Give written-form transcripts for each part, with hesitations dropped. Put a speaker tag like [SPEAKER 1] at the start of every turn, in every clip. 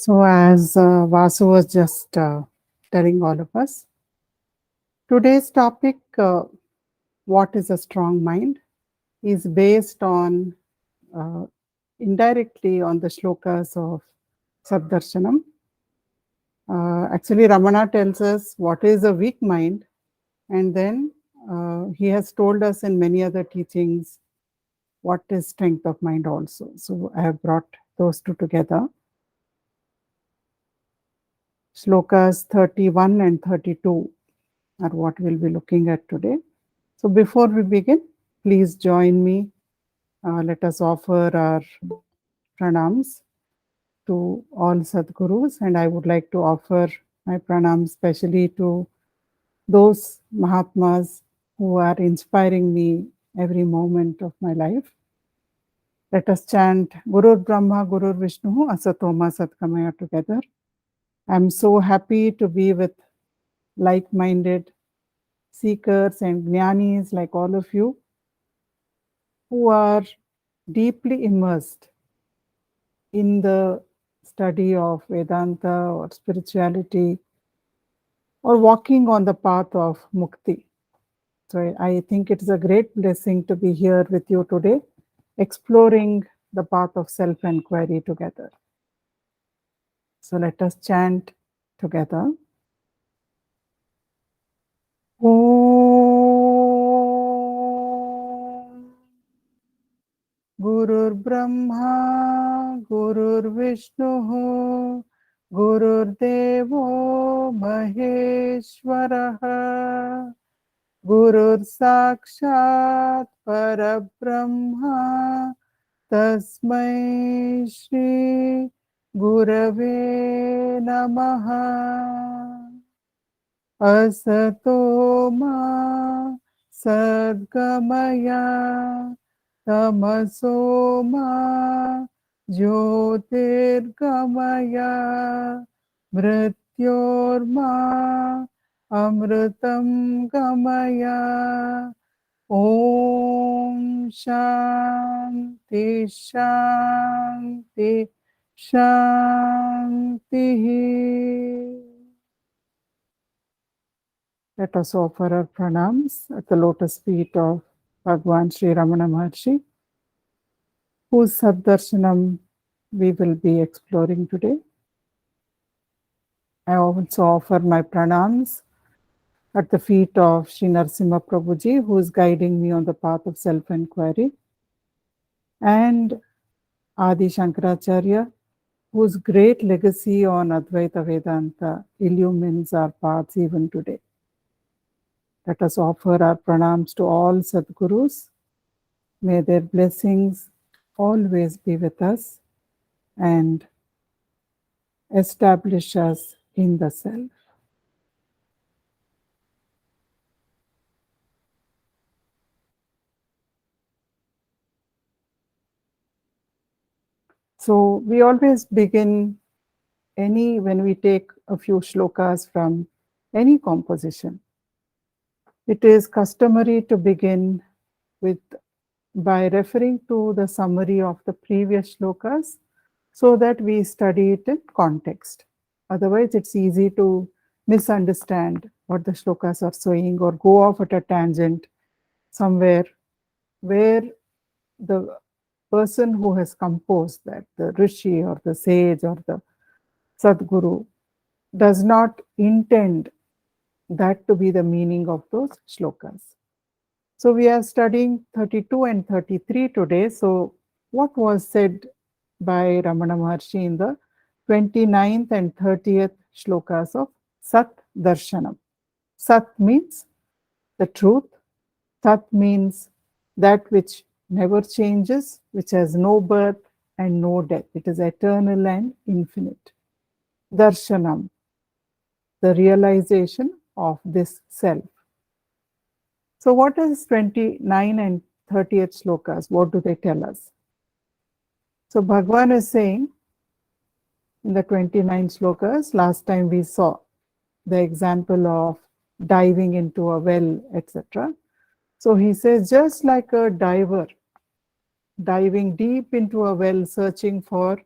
[SPEAKER 1] So as Vasu was just telling all of us, today's topic, what is a strong mind, is based on uh, indirectly on the slokas of Satdarsanam. Actually, Ramana tells us what is a weak mind, and then he has told us in many other teachings what is strength of mind also. So I have brought those two together. Slokas 31 and 32 are what we'll be looking at today. So before we begin, please join me. Let us offer our pranams to all Sadgurus, and I would like to offer my pranams especially to those Mahatmas who are inspiring me every moment of my life. Let us chant Gurur Brahma, Gurur Vishnu, Asatoma Satkamaya together. I'm so happy to be with like-minded seekers and jnanis like all of you who are deeply immersed in the study of Vedanta or spirituality or walking on the path of mukti. So I think it is a great blessing to be here with you today, exploring the path of self-inquiry together. So let us chant together. Om Gurur Brahma, Gurur Vishnu, Gurur Devo Maheshwaraha, Gurur Sakshat Parabrahma, Tasmai Shri Gurave Namaha. Asato ma Sadgamaya, Tamaso ma Jyotirgamaya, Mrityorma Amritam Gamaya. Om Shanti Shanti Shanti. Let us offer our pranams at the lotus feet of Bhagwan Sri Ramana Maharshi, whose Satdarsanam we will be exploring today. I also offer my pranams at the feet of Sri Narasimha Prabhuji, who is guiding me on the path of self-inquiry, and Adi Shankaracharya, whose great legacy on Advaita Vedanta illumines our paths even today. Let us offer our pranams to all Sadgurus. May their blessings always be with us and establish us in the self. So we always begin when we take a few shlokas from any composition. It is customary to begin by referring to the summary of the previous shlokas so that we study it in context. Otherwise, it's easy to misunderstand what the shlokas are saying or go off at a tangent somewhere where the person who has composed that, the rishi or the sage or the Sadguru, does not intend that to be the meaning of those shlokas. So we are studying 32 and 33 today. So what was said by Ramana Maharshi in the 29th and 30th shlokas of Satdarsanam? Sat means the truth. Tat means that which never changes, which has no birth and no death. It is eternal and infinite. Darshanam, the realization of this self. So what is 29 and 30th slokas? What do they tell us? So Bhagwan is saying in the 29 slokas, last time we saw the example of diving into a well, etc. So he says, just like a diver diving deep into a well, searching for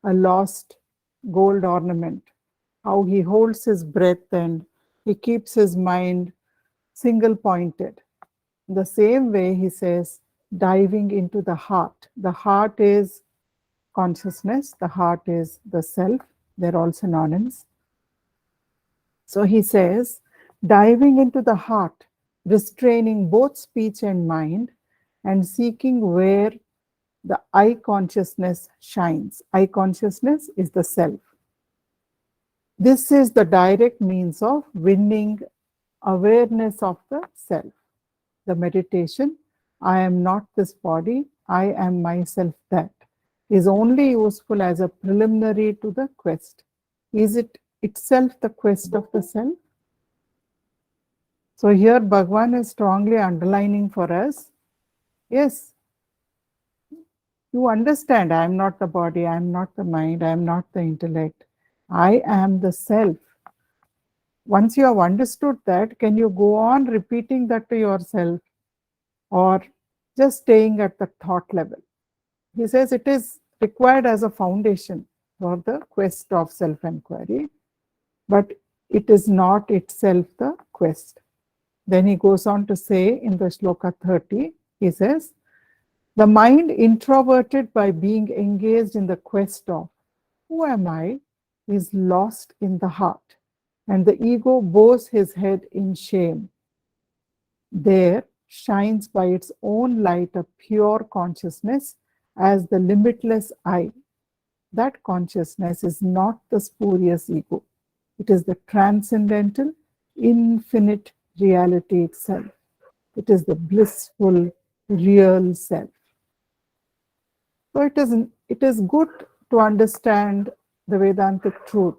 [SPEAKER 1] a lost gold ornament, how he holds his breath and he keeps his mind single pointed. The same way he says, diving into the heart. The heart is consciousness, the heart is the self, they're all synonyms. So he says, diving into the heart, restraining both speech and mind, and seeking where the I consciousness shines. I consciousness is the self. This is the direct means of winning awareness of the self. The meditation, I am not this body, I am myself that, is only useful as a preliminary to the quest. Is it itself the quest of the self? So here Bhagavan is strongly underlining for us, yes, you understand, I am not the body, I am not the mind, I am not the intellect, I am the self. Once you have understood that, can you go on repeating that to yourself or just staying at the thought level? He says it is required as a foundation for the quest of self-inquiry, but it is not itself the quest. Then he goes on to say in the sloka 30, he says, the mind introverted by being engaged in the quest of who am I is lost in the heart, and the ego bows his head in shame. There shines by its own light a pure consciousness as the limitless I. That consciousness is not the spurious ego. It is the transcendental, infinite reality itself. It is the blissful, real self. So it is good to understand the Vedantic truth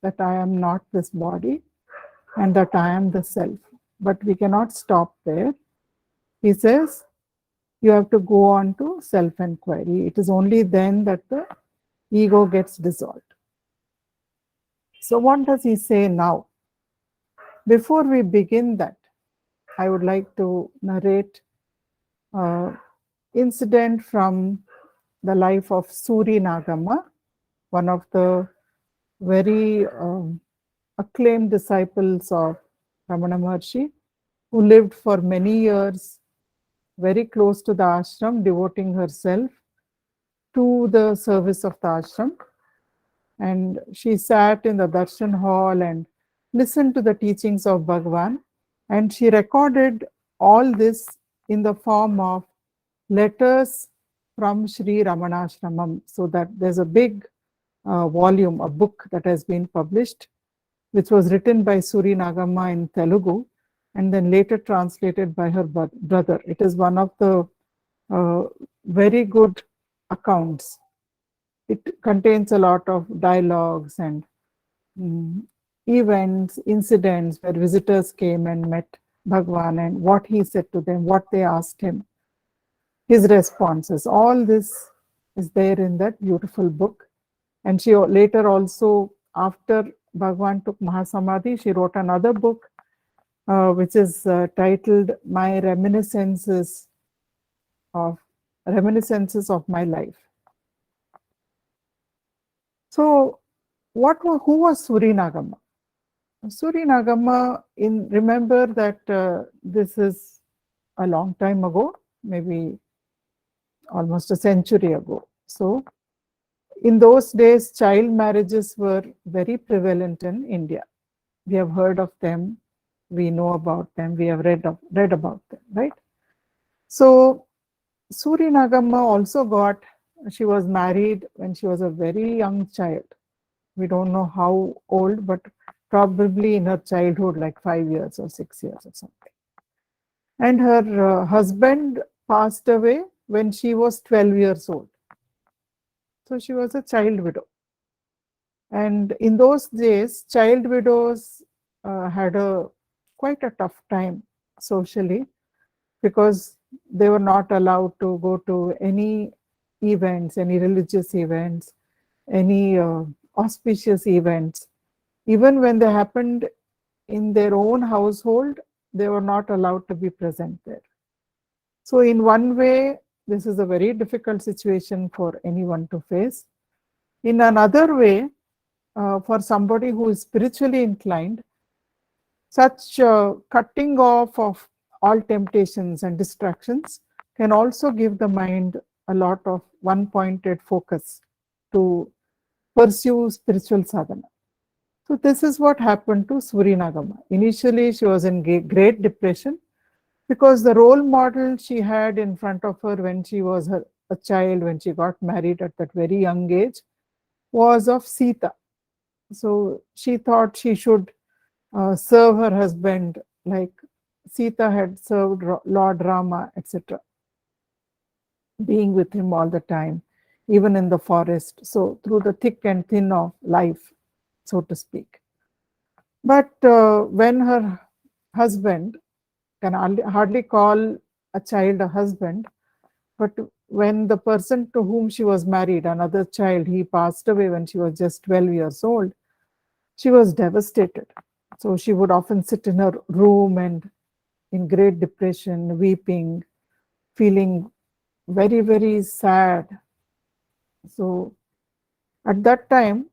[SPEAKER 1] that I am not this body and that I am the self. But we cannot stop there. He says, you have to go on to self-inquiry. It is only then that the ego gets dissolved. So what does he say now? Before we begin that, I would like to narrate an incident from the life of Sri Nagama, one of the very acclaimed disciples of Ramana Maharshi, who lived for many years very close to the ashram, devoting herself to the service of the ashram. And she sat in the darshan hall and listened to the teachings of Bhagavan. And she recorded all this in the form of letters from Sri Ramanashramam. So that there's a big volume, a book that has been published, which was written by Suri Nagama in Telugu and then later translated by her brother. It is one of the very good accounts. It contains a lot of dialogues and events, incidents where visitors came and met Bhagwan and what he said to them, what they asked him, his responses. All this is there in that beautiful book. And she later also, after Bhagwan took Mahasamadhi, she wrote another book which is titled My Reminiscences of My Life. So who was Suri Nagama? Suri Nagama, remember that this is a long time ago, maybe almost a century ago. So in those days, child marriages were very prevalent in India. We have heard of them, we know about them, we have read about them, right? So Suri Nagama also she was married when she was a very young child. We don't know how old, but probably in her childhood, like 5 years or 6 years or something. And her husband passed away when she was 12 years old. So she was a child widow. And in those days, child widows had quite a tough time socially, because they were not allowed to go to any events, any religious events, any auspicious events. Even when they happened in their own household, they were not allowed to be present there. So in one way, this is a very difficult situation for anyone to face. In another way, for somebody who is spiritually inclined, such cutting off of all temptations and distractions can also give the mind a lot of one-pointed focus to pursue spiritual sadhana. So this is what happened to Surinagama. Initially, she was in great depression because the role model she had in front of her when she was a child, when she got married at that very young age, was of Sita. So she thought she should serve her husband like Sita had served Lord Rama, etc., being with him all the time, even in the forest. So through the thick and thin of life, so to speak. But when her husband, can hardly call a child a husband, but when the person to whom she was married, another child, he passed away when she was just 12 years old, she was devastated. So she would often sit in her room and in great depression, weeping, feeling very, very sad. So at that time,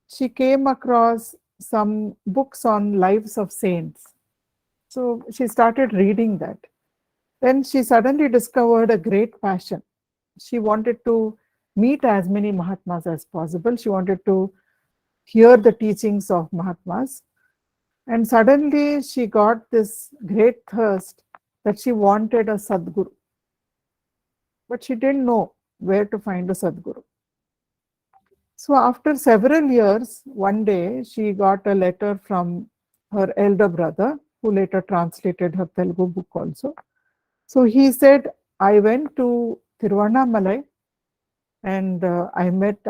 [SPEAKER 1] she came across some books on lives of saints. So she started reading that. Then she suddenly discovered a great passion. She wanted to meet as many Mahatmas as possible. She wanted to hear the teachings of Mahatmas. And suddenly she got this great thirst that she wanted a Sadguru. But she didn't know where to find a Sadguru. So after several years, one day she got a letter from her elder brother, who later translated her Telugu book also. So he said, I went to Tiruvannamalai and I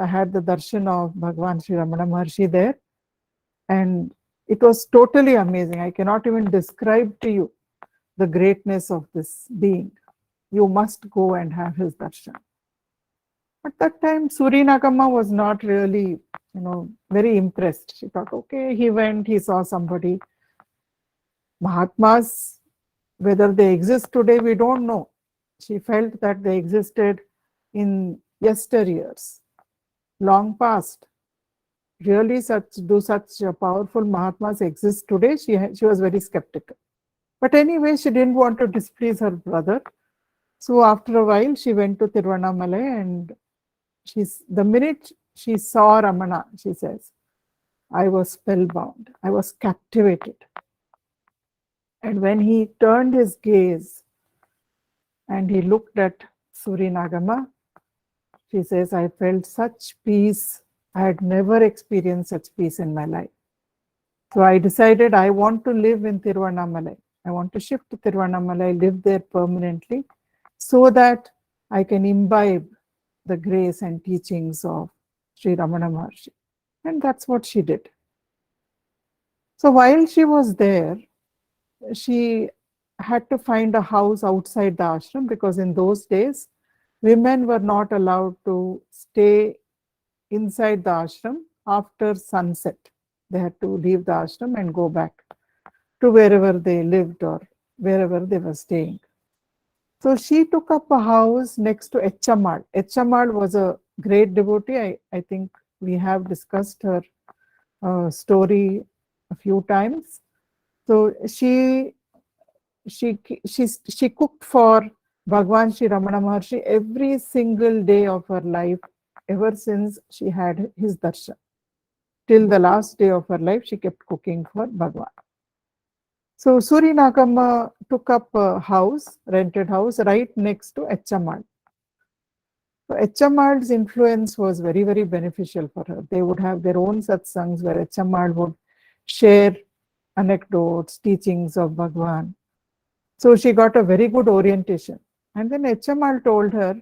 [SPEAKER 1] had the darshan of Bhagwan Sri Ramana Maharshi there. And it was totally amazing. I cannot even describe to you the greatness of this being. You must go and have his darshan. At that time, Surinagama was not really, very impressed. She thought, okay, he went, he saw somebody. Mahatmas, whether they exist today, we don't know. She felt that they existed in yesteryears, long past. Really, such powerful Mahatmas exist today? She was very skeptical. But anyway, she didn't want to displease her brother. So after a while, she went to Tiruvannamalai, and the minute she saw Ramana, she says, I was spellbound. I was captivated. And when he turned his gaze and he looked at Surinagama, she says, I felt such peace. I had never experienced such peace in my life. So I decided I want to live in Tiruvannamalai. I want to shift to Tiruvannamalai, live there permanently, so that I can imbibe the grace and teachings of Sri Ramana Maharshi. And that's what she did. So while she was there, she had to find a house outside the ashram, because in those days, women were not allowed to stay inside the ashram after sunset. They had to leave the ashram and go back to wherever they lived or wherever they were staying. So she took up a house next to Echammal. Echammal was a great devotee. I think we have discussed her story a few times. So she cooked for Bhagwan Sri Ramana Maharshi every single day of her life, ever since she had his darshan. Till the last day of her life, she kept cooking for Bhagwan. So Surinagama took up a house, rented house, right next to Echammal. So Echammal's influence was very, very beneficial for her. They would have their own satsangs where Echammal would share anecdotes, teachings of Bhagwan. So she got a very good orientation. And then Echammal told her,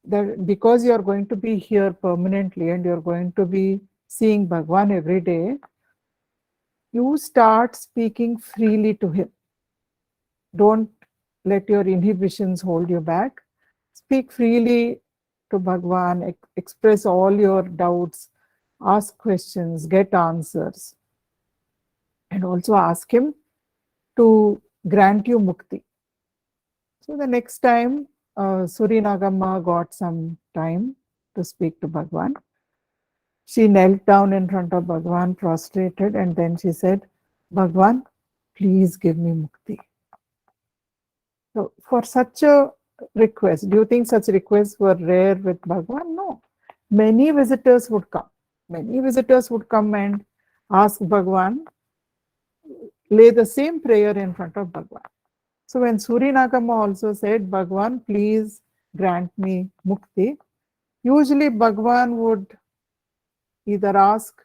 [SPEAKER 1] that because you are going to be here permanently and you're going to be seeing Bhagwan every day, you start speaking freely to him. Don't let your inhibitions hold you back. Speak freely to Bhagwan, express all your doubts, ask questions, get answers, and also ask him to grant you mukti. So the next time, Surinagama got some time to speak to Bhagwan. She knelt down in front of Bhagwan, prostrated, and then she said, Bhagwan, please give me mukti. So for such a request, do you think such requests were rare with Bhagwan? No. Many visitors would come. Many visitors would come and ask Bhagwan, lay the same prayer in front of Bhagwan. So when Suri Nagama also said, Bhagwan, please grant me mukti, usually Bhagwan would either ask,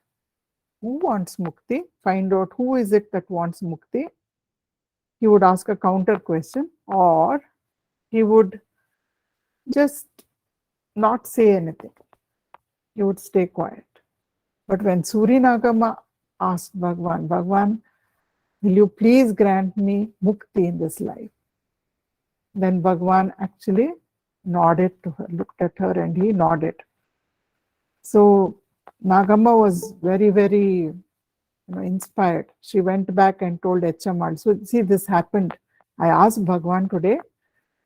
[SPEAKER 1] who wants mukti? Find out who is it that wants mukti. He would ask a counter question, or he would just not say anything. He would stay quiet. But when Suri Nagama asked Bhagwan, Bhagwan, will you please grant me mukti in this life? Then Bhagwan actually nodded to her, looked at her, and he nodded. So Nagama was very, very inspired. She went back and told HMR. So see, this happened. I asked Bhagwan today,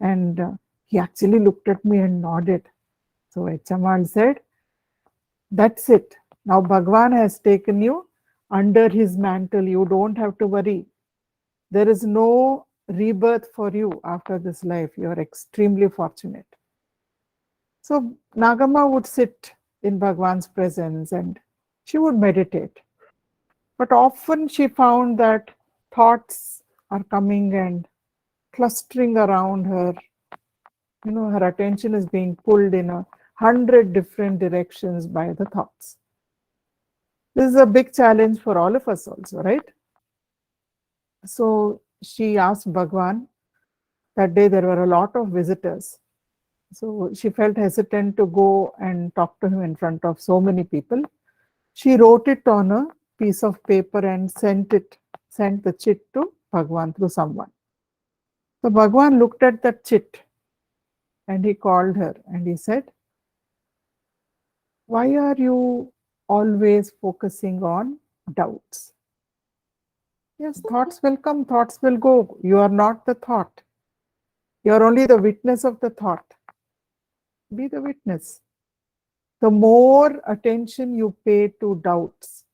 [SPEAKER 1] and he actually looked at me and nodded. So HMR said, that's it. Now Bhagwan has taken you under his mantle. You don't have to worry. There is no rebirth for you after this life. You are extremely fortunate. So Nagama would sit in Bhagwan's presence and she would meditate. But often she found that thoughts are coming and clustering around her. Her attention is being pulled in 100 different directions by the thoughts. This is a big challenge for all of us also, right? So she asked Bhagwan. That day there were a lot of visitors. So she felt hesitant to go and talk to him in front of so many people. She wrote it on a piece of paper and sent the chit to Bhagwan through someone. So Bhagwan looked at that chit and he called her and he said, why are you always focusing on doubts? Yes, thoughts will come, thoughts will go. You are not the thought. You are only the witness of the thought. Be the witness. The more attention you pay to doubts,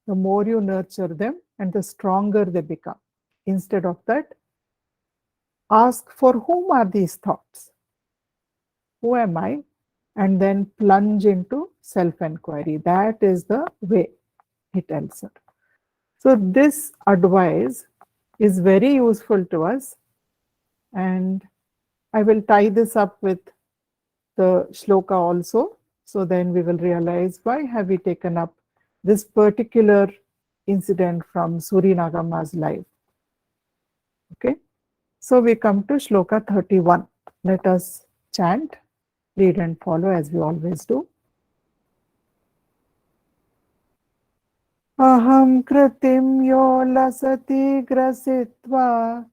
[SPEAKER 1] the more you nurture them and the stronger they become. Instead of that, ask for whom are these thoughts? Who am I? And then plunge into self-inquiry. That is the way, he tells her. So this advice is very useful to us, and I will tie this up with the shloka also. So then we will realize why have we taken up this particular incident from Suri Nagama's life. Okay. So we come to shloka 31. Let us chant, read and follow as we always do. Aham kritim yo lasati grasitva.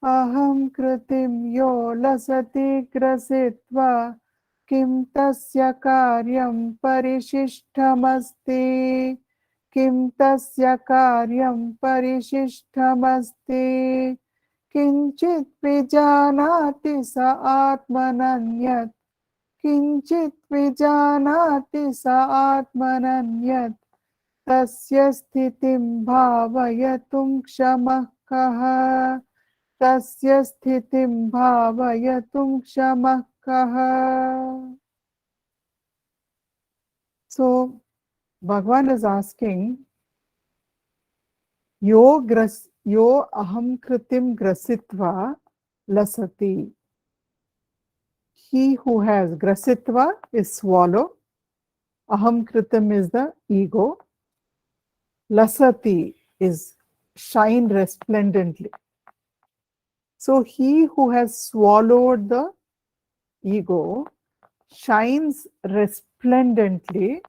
[SPEAKER 1] Aham kritim yo lasati grasitva. Kim tasya karyam parishishtamasti. Kim tasya karyam parishishtamasti. Kinchit vijanati sa atmananyat. Kinchit vijanati sa atmananyat. Tasya sthitim bhavayatum kshamah kaha. Tasya sthitim bhavayatum kshamah kaha. So Bhagwan is asking, yo aham kritim grasitva lasati. He who has grasitva is swallow. Aham kritim is the ego. Lasati is shine resplendently. So he who has swallowed the ego shines resplendently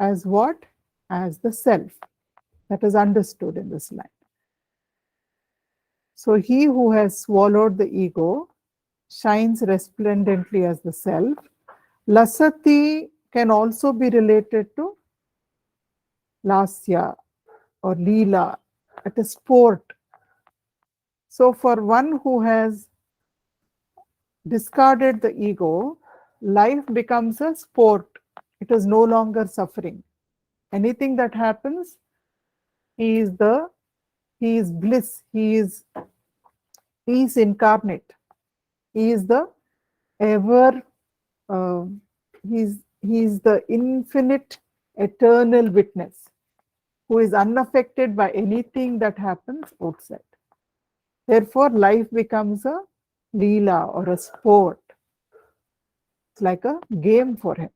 [SPEAKER 1] as what? As the self. That is understood in this line. So he who has swallowed the ego shines resplendently as the self. Lasati can also be related to lasya or leela, at a sport. So for one who has discarded the ego, life becomes a sport. It is no longer suffering. Anything that happens, he is bliss, he is incarnate, he is the ever, he is the infinite eternal witness who is unaffected by anything that happens outside. Therefore, life becomes a leela or a sport. It's like a game for him.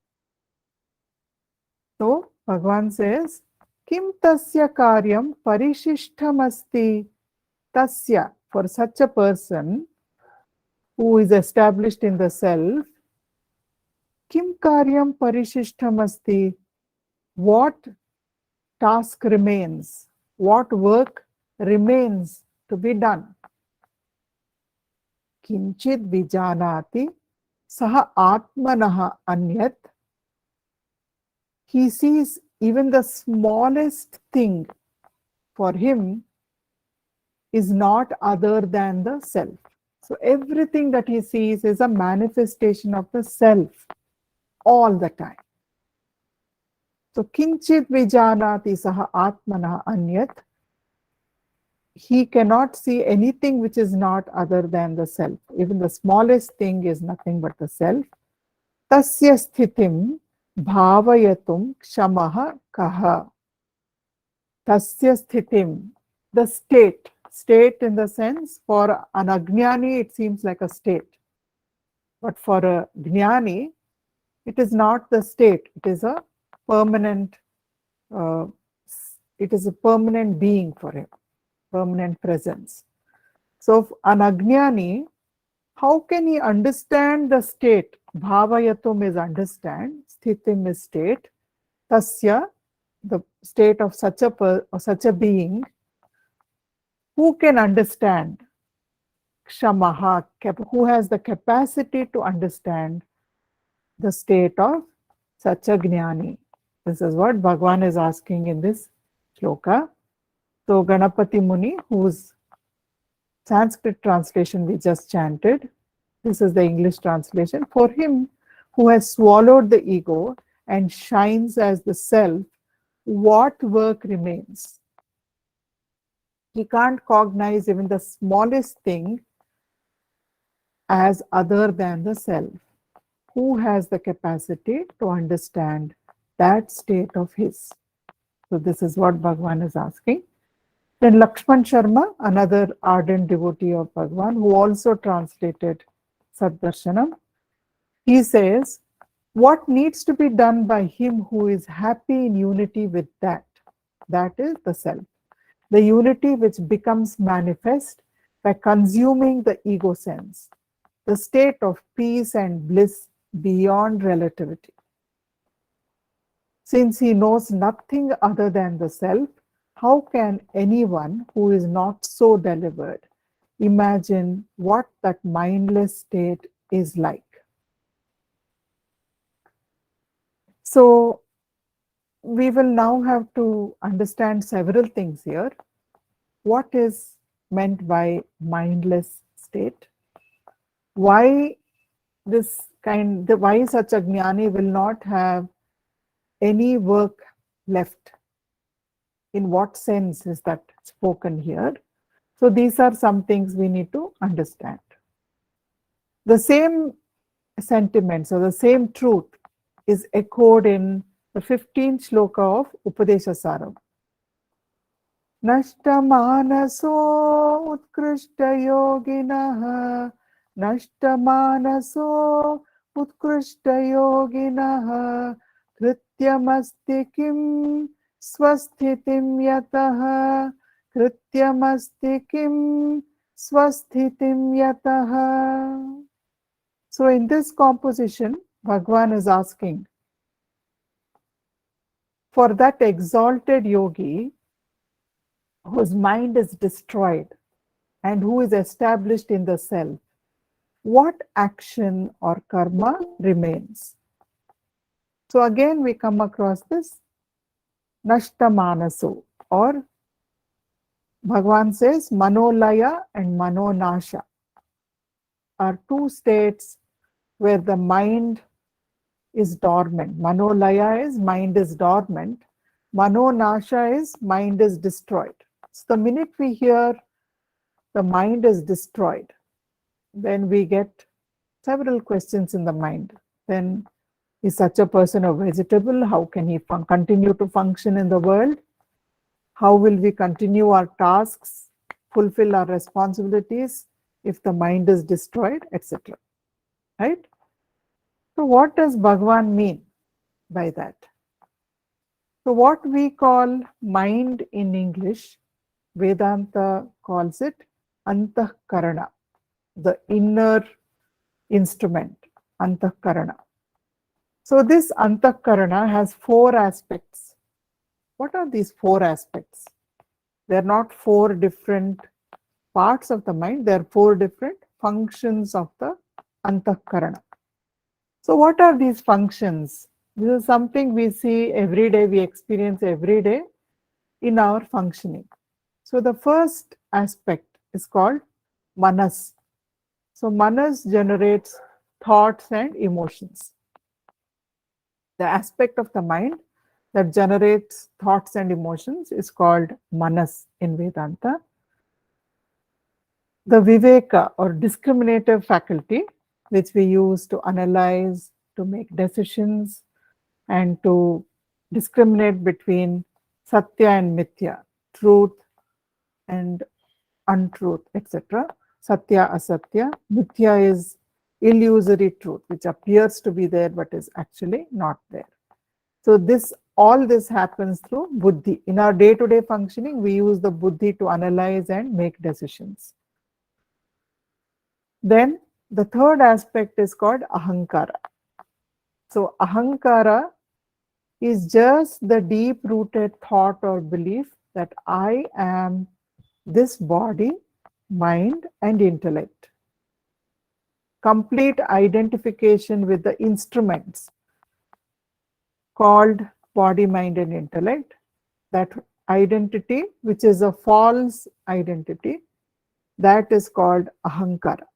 [SPEAKER 1] So, Bhagavan says, Kim tasya karyam parishishtamasti tasya, for such a person who is established in the self, Kim karyam parishishtamasti, what task remains, what work remains to be done. Kinchid vijanati saha atmanaha anyat. He sees even the smallest thing for him is not other than the self. So everything that he sees is a manifestation of the self all the time. So kinchit vijanati saha atmana anyat. He cannot see anything which is not other than the self. Even the smallest thing is nothing but the self. Tasya sthitim bhavayatum kshamaha kaha. Tasya sthitim, the state. State in the sense, for an ajnani it seems like a state. But for a jnani, it is not the state. It is a permanent, being for him, permanent presence. So an ajnani, how can he understand the state? Bhavayatum is understand, sthitim is state, tasya, the state of such a being. Who can understand? Kshamaha, who has the capacity to understand the state of such a jnani. This is what Bhagavan is asking in this sloka. So Ganapati Muni, whose Sanskrit translation we just chanted, this is the English translation. For him who has swallowed the ego and shines as the self, what work remains? He can't cognize even the smallest thing as other than the self. Who has the capacity to understand that state of his? So this is what Bhagavan is asking. Then Lakshman Sharma, another ardent devotee of Bhagavan, who also translated Satdarsanam, he says, what needs to be done by him who is happy in unity with that? That is the self. The unity which becomes manifest by consuming the ego sense, the state of peace and bliss beyond relativity. Since he knows nothing other than the self, how can anyone who is not so delivered imagine what that mindless state is like? So, we will now have to understand several things here. What is meant by mindless state? Why why such a jnani will not have any work left? In what sense is that spoken here? So these are some things we need to understand. The same sentiments or the same truth is echoed in the 15th shloka of Upadeshasaram. Nashtamanaso utkrishta yoginaha, Nashtamanaso utkrishta yoginaha, Krityamasti kim swasthitim yataha, Krityamasti kim swasthitim yataha. So in this composition, Bhagavan is asking, for that exalted yogi whose mind is destroyed and who is established in the self, what action or karma remains? So again we come across this Nashtamanaso, or Bhagavan says Manolaya and Manonasha are two states where the mind is dormant. Manolaya is mind is dormant, Mano nasha is mind is destroyed. So the minute we hear the mind is destroyed, then we get several questions in the mind. Then, is such a person a vegetable? How can he continue to function in the world? How will we continue our tasks, fulfill our responsibilities if the mind is destroyed, etc. Right? So, what does Bhagavan mean by that? So, what we call mind in English, Vedanta calls it antahkarana, the inner instrument, antahkarana. So, this antahkarana has 4 aspects. What are these 4 aspects? They are not 4 different parts of the mind, they are 4 different functions of the antahkarana. So, what are these functions? This is something we see every day, we experience every day in our functioning. So, the first aspect is called manas. So, manas generates thoughts and emotions. The aspect of the mind that generates thoughts and emotions is called manas in Vedanta. The viveka or discriminative faculty, which we use to analyze, to make decisions, and to discriminate between satya and mithya, truth and untruth, etc. Satya, asatya. Mithya is illusory truth, which appears to be there but is actually not there. So all this happens through buddhi. In our day-to-day functioning, we use the buddhi to analyze and make decisions. Then the third aspect is called ahankara. So ahankara is just the deep-rooted thought or belief that I am this body, mind, and intellect. Complete identification with the instruments called body, mind, and intellect. That identity, which is a false identity, that is called ahankara.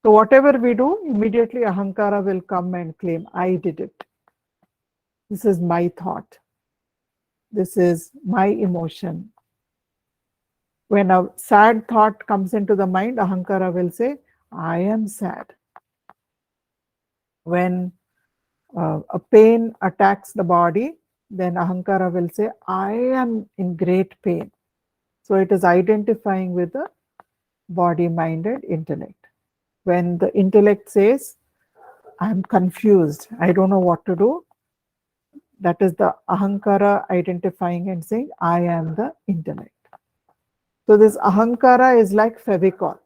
[SPEAKER 1] So whatever we do, immediately ahankara will come and claim, I did it. This is my thought. This is my emotion. When a sad thought comes into the mind, ahankara will say, I am sad. When a pain attacks the body, then ahankara will say, I am in great pain. So it is identifying with the body, mind, and intellect. When the intellect says, I am confused, I don't know what to do, that is the ahankara identifying and saying, I am the intellect. So this ahankara is like Fevicol.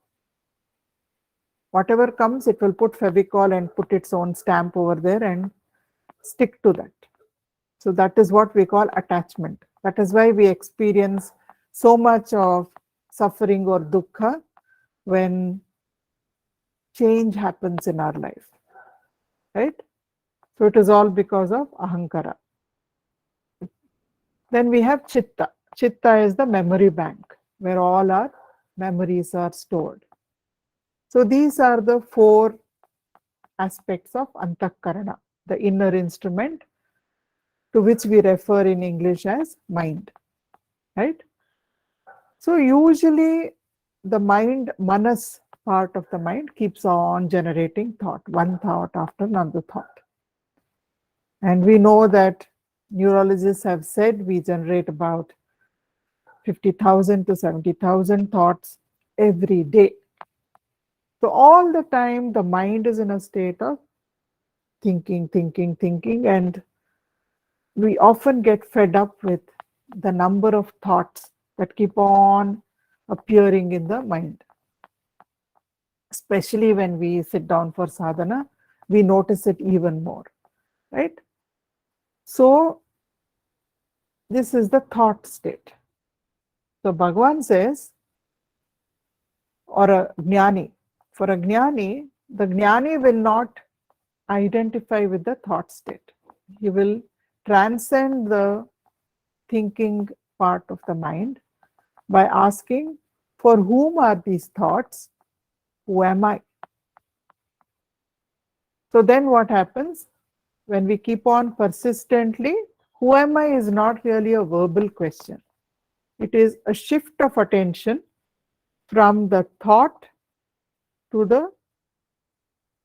[SPEAKER 1] Whatever comes, it will put Fevicol and put its own stamp over there and stick to that. So that is what we call attachment. That is why we experience so much of suffering or dukkha when change happens in our life. Right? So it is all because of ahankara. Then we have chitta. Chitta is the memory bank where all our memories are stored. So these are the 4 aspects of antahkarana, the inner instrument, to which we refer in English as mind. Right? So usually the mind, manas part of the mind, keeps on generating thought, one thought after another thought. And we know that neurologists have said we generate about 50,000 to 70,000 thoughts every day. So all the time the mind is in a state of thinking, and we often get fed up with the number of thoughts that keep on appearing in the mind. Especially when we sit down for sadhana, we notice it even more, right? So this is the thought state. So Bhagavan says, or a jnani, for a jnani, the jnani will not identify with the thought state. He will transcend the thinking part of the mind by asking, for whom are these thoughts? Who am I? So then what happens? When we keep on persistently who am I is not really a verbal question. It is a shift of attention from the thought to the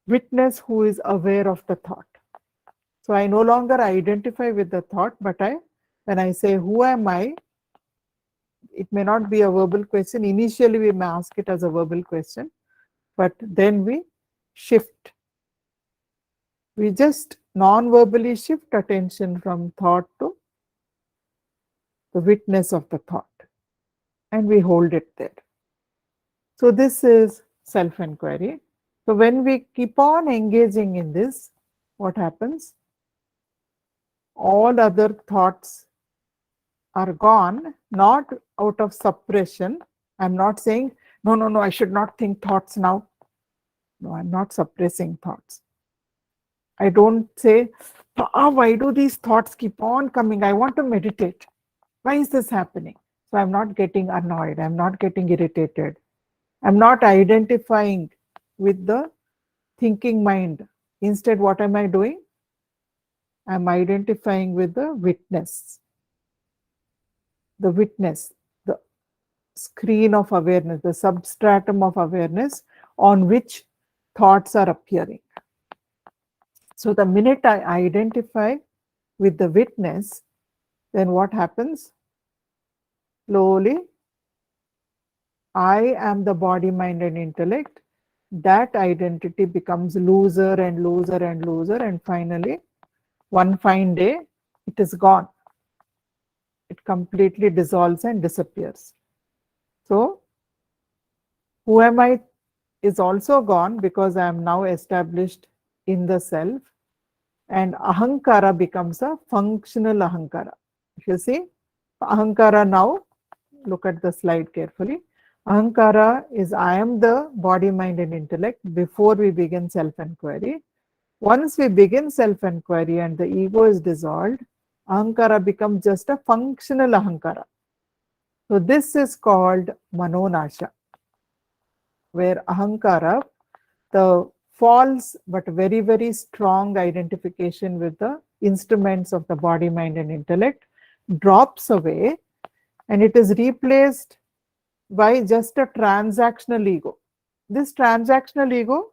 [SPEAKER 1] witness who is aware of the thought. So I no longer identify with the thought, but when I say, who am I? It may not be a verbal question. Initially, we may ask it as a verbal question, but then we shift. We just non-verbally shift attention from thought to the witness of the thought, and we hold it there. So this is self-inquiry. So when we keep on engaging in this, what happens? All other thoughts are gone, not out of suppression. I'm not saying, no, I should not think thoughts now. No, I'm not suppressing thoughts. I don't say, why do these thoughts keep on coming? I want to meditate. Why is this happening? So I'm not getting annoyed. I'm not getting irritated. I'm not identifying with the thinking mind. Instead, what am I doing? I'm identifying with the witness. The witness, the screen of awareness, the substratum of awareness on which thoughts are appearing. So the minute I identify with the witness, then what happens? Slowly, I am the body, mind, and intellect. That identity becomes looser and looser and looser, and finally, one fine day, it is gone. It completely dissolves and disappears. So, who am I is also gone because I am now established in the self, and ahankara becomes a functional ahankara. If you see, ahankara now, look at the slide carefully. Ahankara is I am the body, mind, and intellect before we begin self-inquiry. Once we begin self-inquiry and the ego is dissolved, ahankara becomes just a functional ahankara. So this is called manonasha, where ahankara, the false but very, very strong identification with the instruments of the body, mind, and intellect drops away, and it is replaced by just a transactional ego. This transactional ego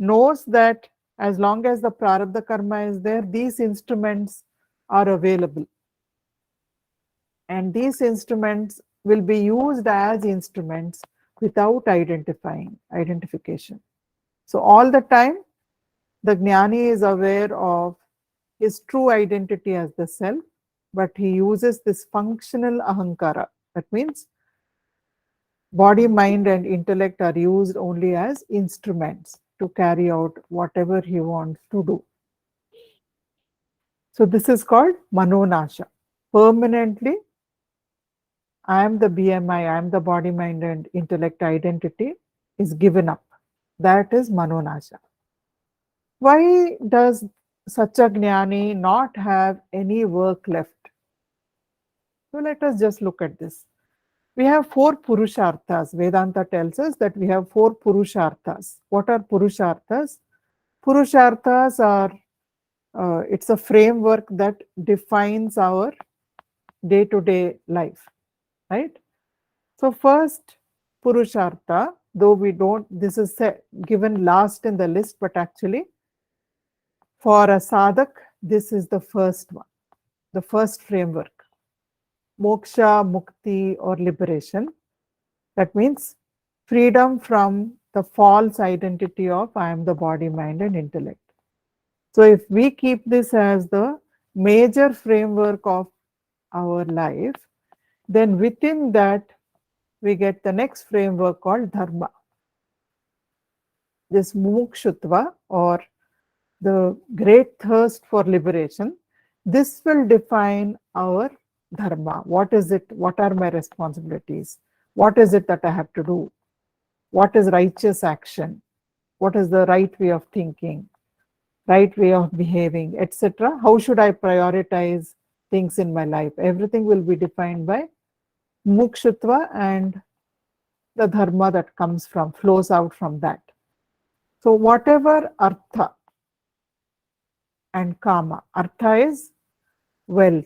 [SPEAKER 1] knows that as long as the prarabdha karma is there, these instruments are available. And these instruments will be used as instruments without identification. So all the time, the jnani is aware of his true identity as the self, but he uses this functional ahankara. That means body, mind, and intellect are used only as instruments to carry out whatever he wants to do. So this is called manonasha. Permanently, I am the BMI, I am the body, mind, and intellect identity is given up. That is manonasha. Why does such a jnani not have any work left? So let us just look at this. We have 4 purusharthas. Vedanta tells us that we have 4 purusharthas. What are purusharthas? Purusharthas are, it's a framework that defines our day-to-day life, right? So first purushartha, though we don't, this is given last in the list, but actually for a sadhak, this is the first one, the first framework. Moksha, mukti, or liberation. That means freedom from the false identity of I am the body, mind, and intellect. So if we keep this as the major framework of our life, then within that we get the next framework called dharma. This mumukshutva, or the great thirst for liberation, this will define our dharma. What is it? What are my responsibilities? What is it that I have to do? What is righteous action? What is the right way of thinking, right way of behaving, etc.? How should I prioritize things in my life? Everything will be defined by mukshutva and the dharma that flows out from that. So whatever artha and kama, artha is wealth,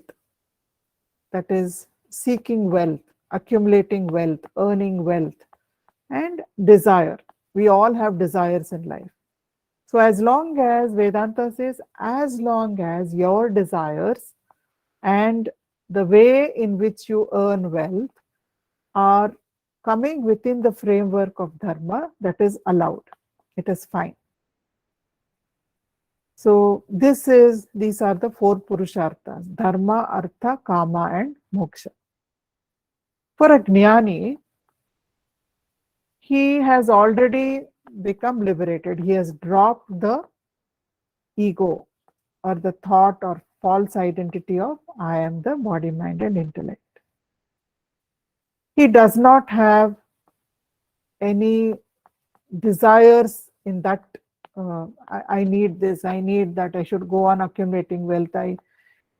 [SPEAKER 1] that is seeking wealth, accumulating wealth, earning wealth, and desire. We all have desires in life. So as long as Vedanta says, as long as your desires and the way in which you earn wealth are coming within the framework of dharma, that is allowed. It is fine. So these are the four purusharthas: dharma, artha, kama, and moksha. For a jnani, he has already become liberated. He has dropped the ego or the thought or false identity of I am the body, mind, and intellect. He does not have any desires in that I need this, I need that, I should go on accumulating wealth, I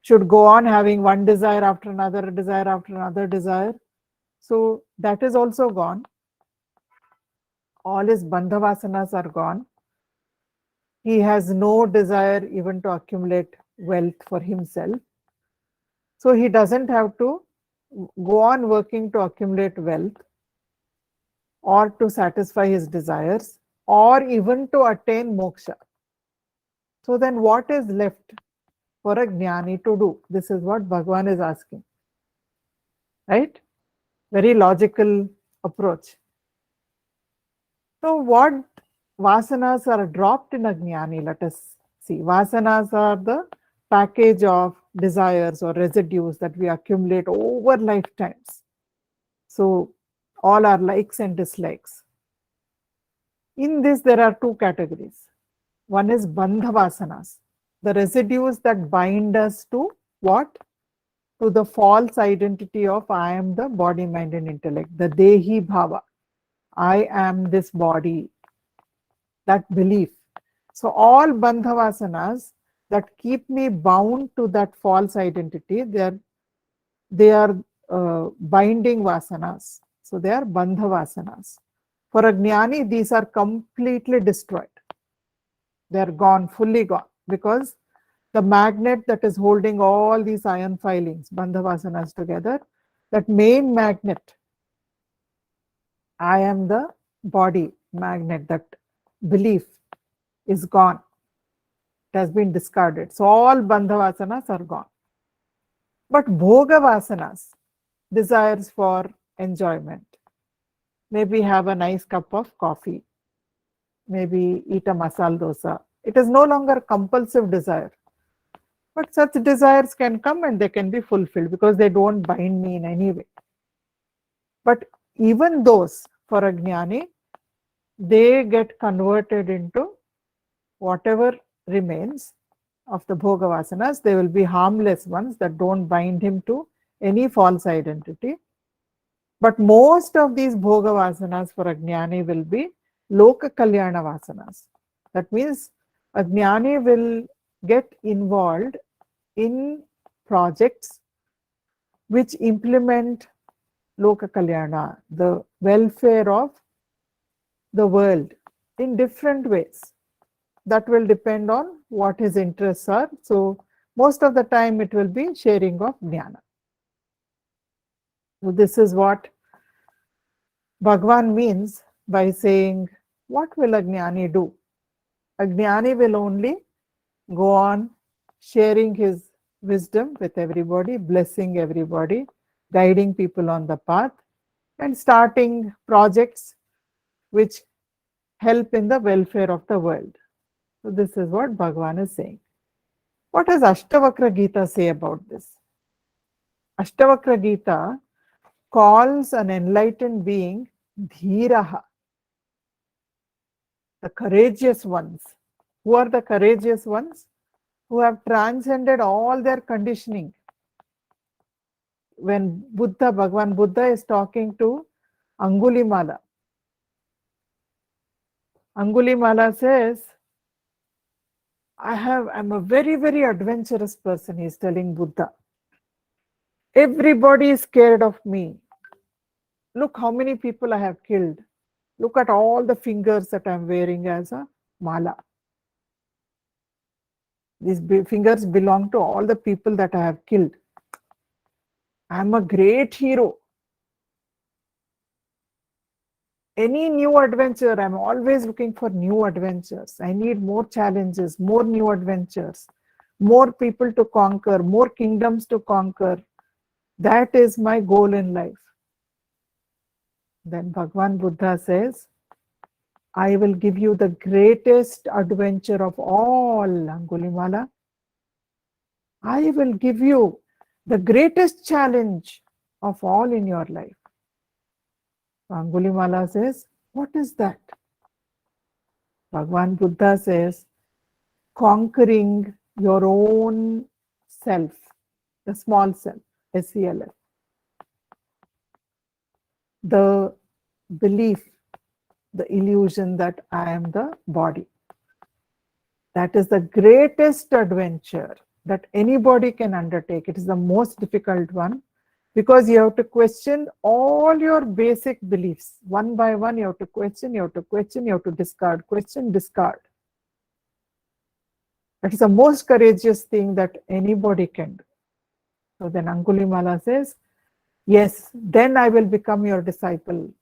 [SPEAKER 1] should go on having one desire after another desire after another desire. So that is also gone. All his bandha vasanas are gone. He has no desire even to accumulate wealth for himself. So he doesn't have to go on working to accumulate wealth or to satisfy his desires or even to attain moksha. So then what is left for a jnani to do? This is what Bhagavan is asking. Right? Very logical approach. So what vasanas are dropped in a jnani? Let us see. Vasanas are the package of desires or residues that we accumulate over lifetimes. So all our likes and dislikes. In this, there are two categories. One is bandha vasanas, the residues that bind us to what? To the false identity of I am the body, mind, and intellect, the dehi bhava. I am this body, that belief. So all bandha vasanas that keep me bound to that false identity, they are binding vasanas. So they are bandha vasanas. For a jnani, these are completely destroyed. They are gone, fully gone, because the magnet that is holding all these ion filings, bandha vasanas together, that main magnet, I am the body magnet, that belief is gone. It has been discarded. So all bandha vasanas are gone. But bhoga vasanas, desires for enjoyment, maybe have a nice cup of coffee, maybe eat a masala dosa. It is no longer compulsive desire. But such desires can come and they can be fulfilled because they don't bind me in any way. But even those, for a jnani, they get converted into whatever remains of the bhoga vasanas. They will be harmless ones that don't bind him to any false identity. But most of these bhoga vasanas for a jnani will be loka kalyana vasanas. That means a jnani will get involved in projects which implement loka kalyana, the welfare of the world, in different ways. That will depend on what his interests are. So most of the time it will be sharing of jnana. So this is what Bhagavan means by saying, what will a jnani do? A jnani will only go on sharing his wisdom with everybody, blessing everybody, guiding people on the path, and starting projects which help in the welfare of the world. So this is what Bhagavan is saying. What does Ashtavakra Gita say about this? Ashtavakra Gita calls an enlightened being Dhiraha, the courageous ones. Who are the courageous ones? Who have transcended all their conditioning. When Bhagavan Buddha is talking to Angulimala, Angulimala says, I'm a very, very adventurous person, he's telling Buddha. Everybody is scared of me. Look how many people I have killed. Look at all the fingers that I'm wearing as a mala. These fingers belong to all the people that I have killed. I am a great hero. Any new adventure, I'm always looking for new adventures. I need more challenges, more new adventures, more people to conquer, more kingdoms to conquer. That is my goal in life. Then Bhagwan Buddha says, I will give you the greatest adventure of all, Angulimala. I will give you the greatest challenge of all in your life. Angulimala says, what is that? Bhagwan Buddha says, conquering your own self, the small self, SELF. The belief, the illusion that I am the body. That is the greatest adventure that anybody can undertake. It is the most difficult one because you have to question all your basic beliefs. One by one, you have to question, you have to question, you have to discard, question, discard. That is the most courageous thing that anybody can do. So then Angulimala says, yes, then I will become your disciple.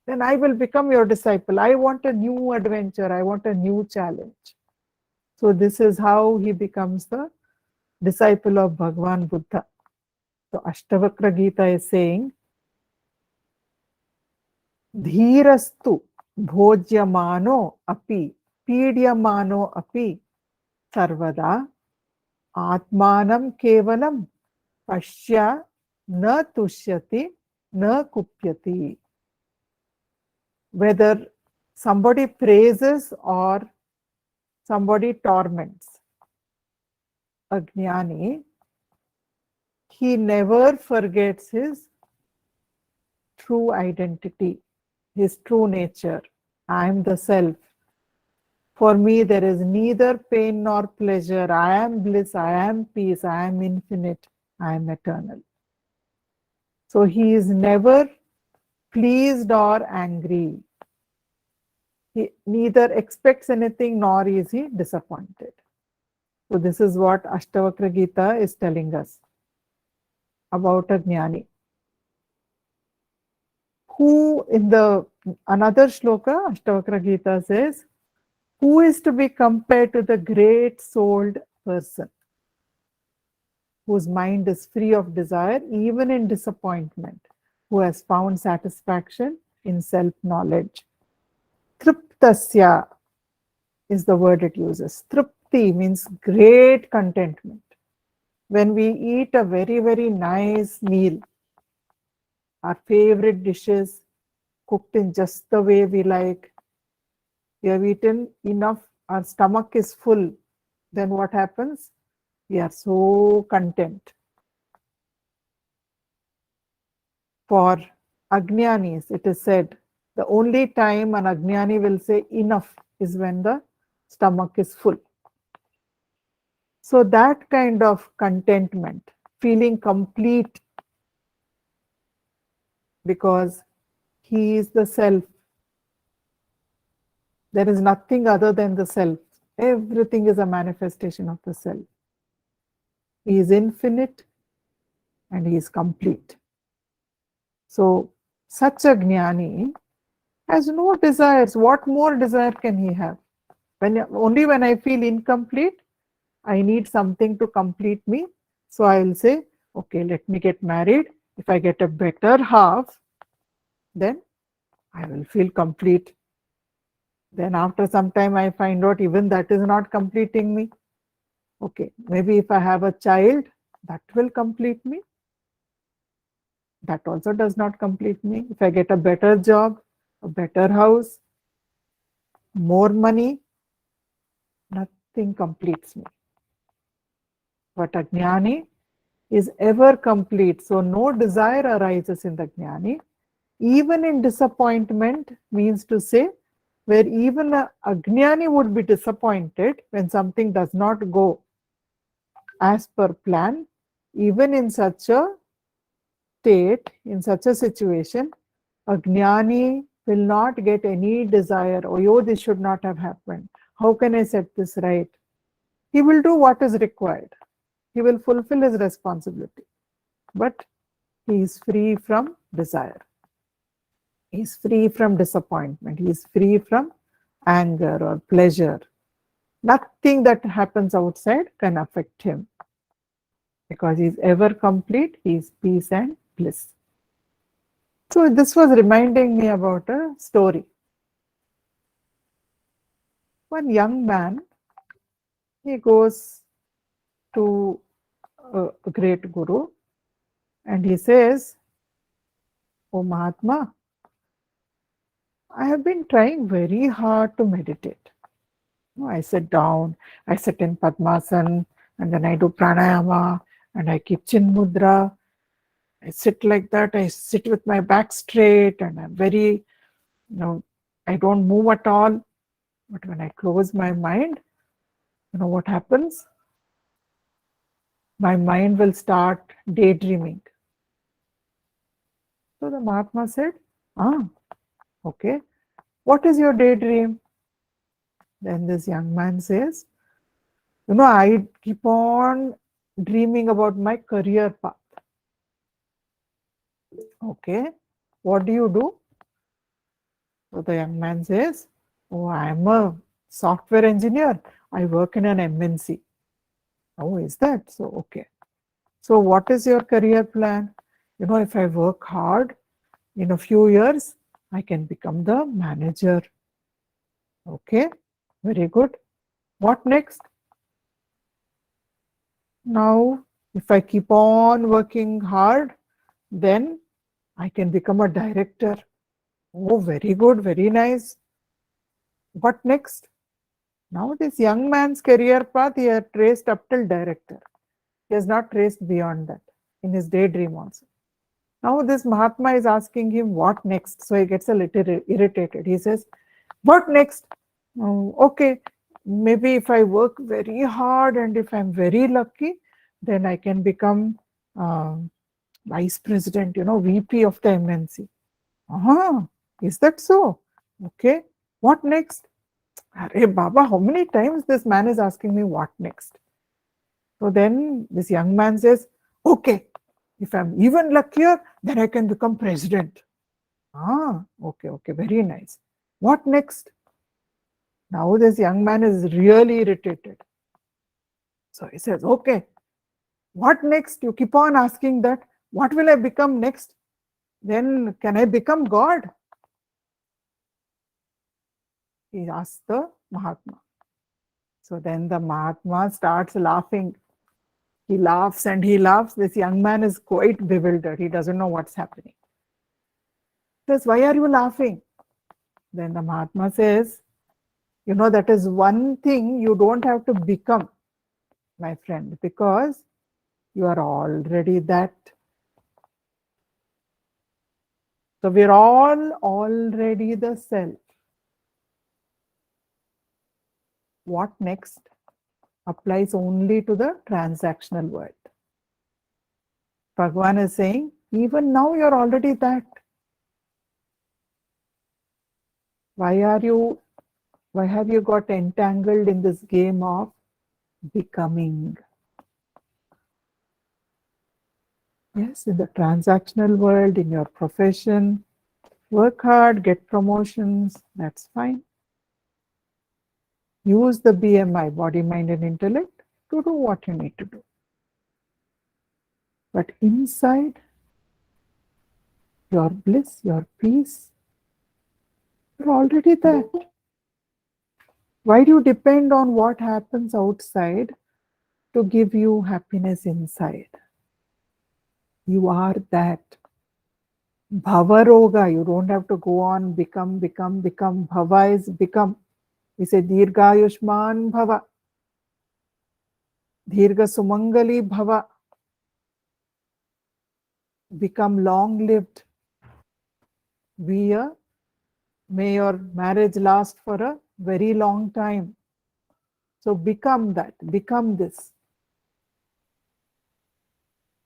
[SPEAKER 1] Then I will become your disciple. I want a new adventure. I want a new challenge. So this is how he becomes the disciple of Bhagwan Buddha. So Ashtavakra Gita is saying, Dhirastu bhojyamano api pidyamano api sarvada atmanam kevalam pashya na tushyati na kupyati. Whether somebody praises or somebody torments, a jnani, he never forgets his true identity, his true nature. I am the self. For me, there is neither pain nor pleasure. I am bliss, I am peace, I am infinite, I am eternal. So he is never pleased or angry. He neither expects anything nor is he disappointed. So this is what Ashtavakra Gita is telling us about a jnani. Who in the another shloka, Ashtavakra Gita says, who is to be compared to the great souled person whose mind is free of desire even in disappointment, who has found satisfaction in self-knowledge. Triptasya is the word it uses. Tripti means great contentment. When we eat a very, very nice meal, our favorite dishes cooked in just the way we like, we have eaten enough, our stomach is full, then what happens? We are so content. For Ajnanis, it is said, the only time an Ajnani will say enough is when the stomach is full. So that kind of contentment, feeling complete because he is the self. There is nothing other than the self. Everything is a manifestation of the self. He is infinite and he is complete. So such a jnani has no desires. What more desire can he have? Only when I feel incomplete, I need something to complete me. So I will say, okay, let me get married. If I get a better half, then I will feel complete. Then after some time, I find out even that is not completing me. Okay, maybe if I have a child, that will complete me. That also does not complete me. If I get a better job, a better house, more money, nothing completes me. But a jnani is ever complete. So no desire arises in the jnani. Even in disappointment means to say, where even a jnani would be disappointed when something does not go as per plan, even in such a state, in such a situation, a jnani will not get any desire, oh, yo, this should not have happened. How can I set this right? He will do what is required. He will fulfill his responsibility. But he is free from desire. He is free from disappointment. He is free from anger or pleasure. Nothing that happens outside can affect him because he is ever complete. He is peace and bliss. So this was reminding me about a story. One young man, he goes to a great guru and he says, "Oh Mahatma, I have been trying very hard to meditate. I sit down, I sit in Padmasana, and then I do pranayama, and I keep chin mudra. I sit like that, I sit with my back straight, and I'm very, I don't move at all. But when I close my mind, what happens? My mind will start daydreaming." So the Mahatma said, okay, what is your daydream? Then this young man says, I keep on dreaming about my career path. Okay, what do you do? So the young man says, "Oh, I am a software engineer. I work in an MNC. Oh, is that so? Okay. So what is your career plan? If I work hard, in a few years, I can become the manager. Okay, very good. What next? Now, if I keep on working hard, then I can become a director. Oh, very good, very nice. What next?" Now this young man's career path, he had traced up till director. He has not traced beyond that in his daydream also. Now this Mahatma is asking him what next. So he gets a little irritated. He says, "What next? Oh, okay, maybe if I work very hard and if I'm very lucky, then I can become vice president, VP of the MNC. Is that so? Okay, what next? Arey Baba, how many times this man is asking me what next? So then this young man says, okay, if I'm even luckier, then I can become president. Okay, very nice. What next? Now this young man is really irritated. So he says, okay, what next? You keep on asking that. What will I become next? Then can I become God? He asks the Mahatma. So then the Mahatma starts laughing. He laughs and he laughs. This young man is quite bewildered. He doesn't know what's happening. He says, "Why are you laughing?" Then the Mahatma says, that is one thing you don't have to become, my friend, because you are already that. So we're all already the self. What next applies only to the transactional world. Bhagavan is saying, even now you're already that. Why have you got entangled in this game of becoming? Yes, in the transactional world, in your profession, work hard, get promotions, that's fine. Use the BMI, body, mind, and intellect, to do what you need to do. But inside, your bliss, your peace, you're already that. Why do you depend on what happens outside to give you happiness inside? You are that. Bhavaroga, you don't have to go on become. Bhava is become. We say Dirgha Yushman Bhava. Dirgha Sumangali Bhava. Become long-lived. May your marriage last for a very long time. So become that, become this.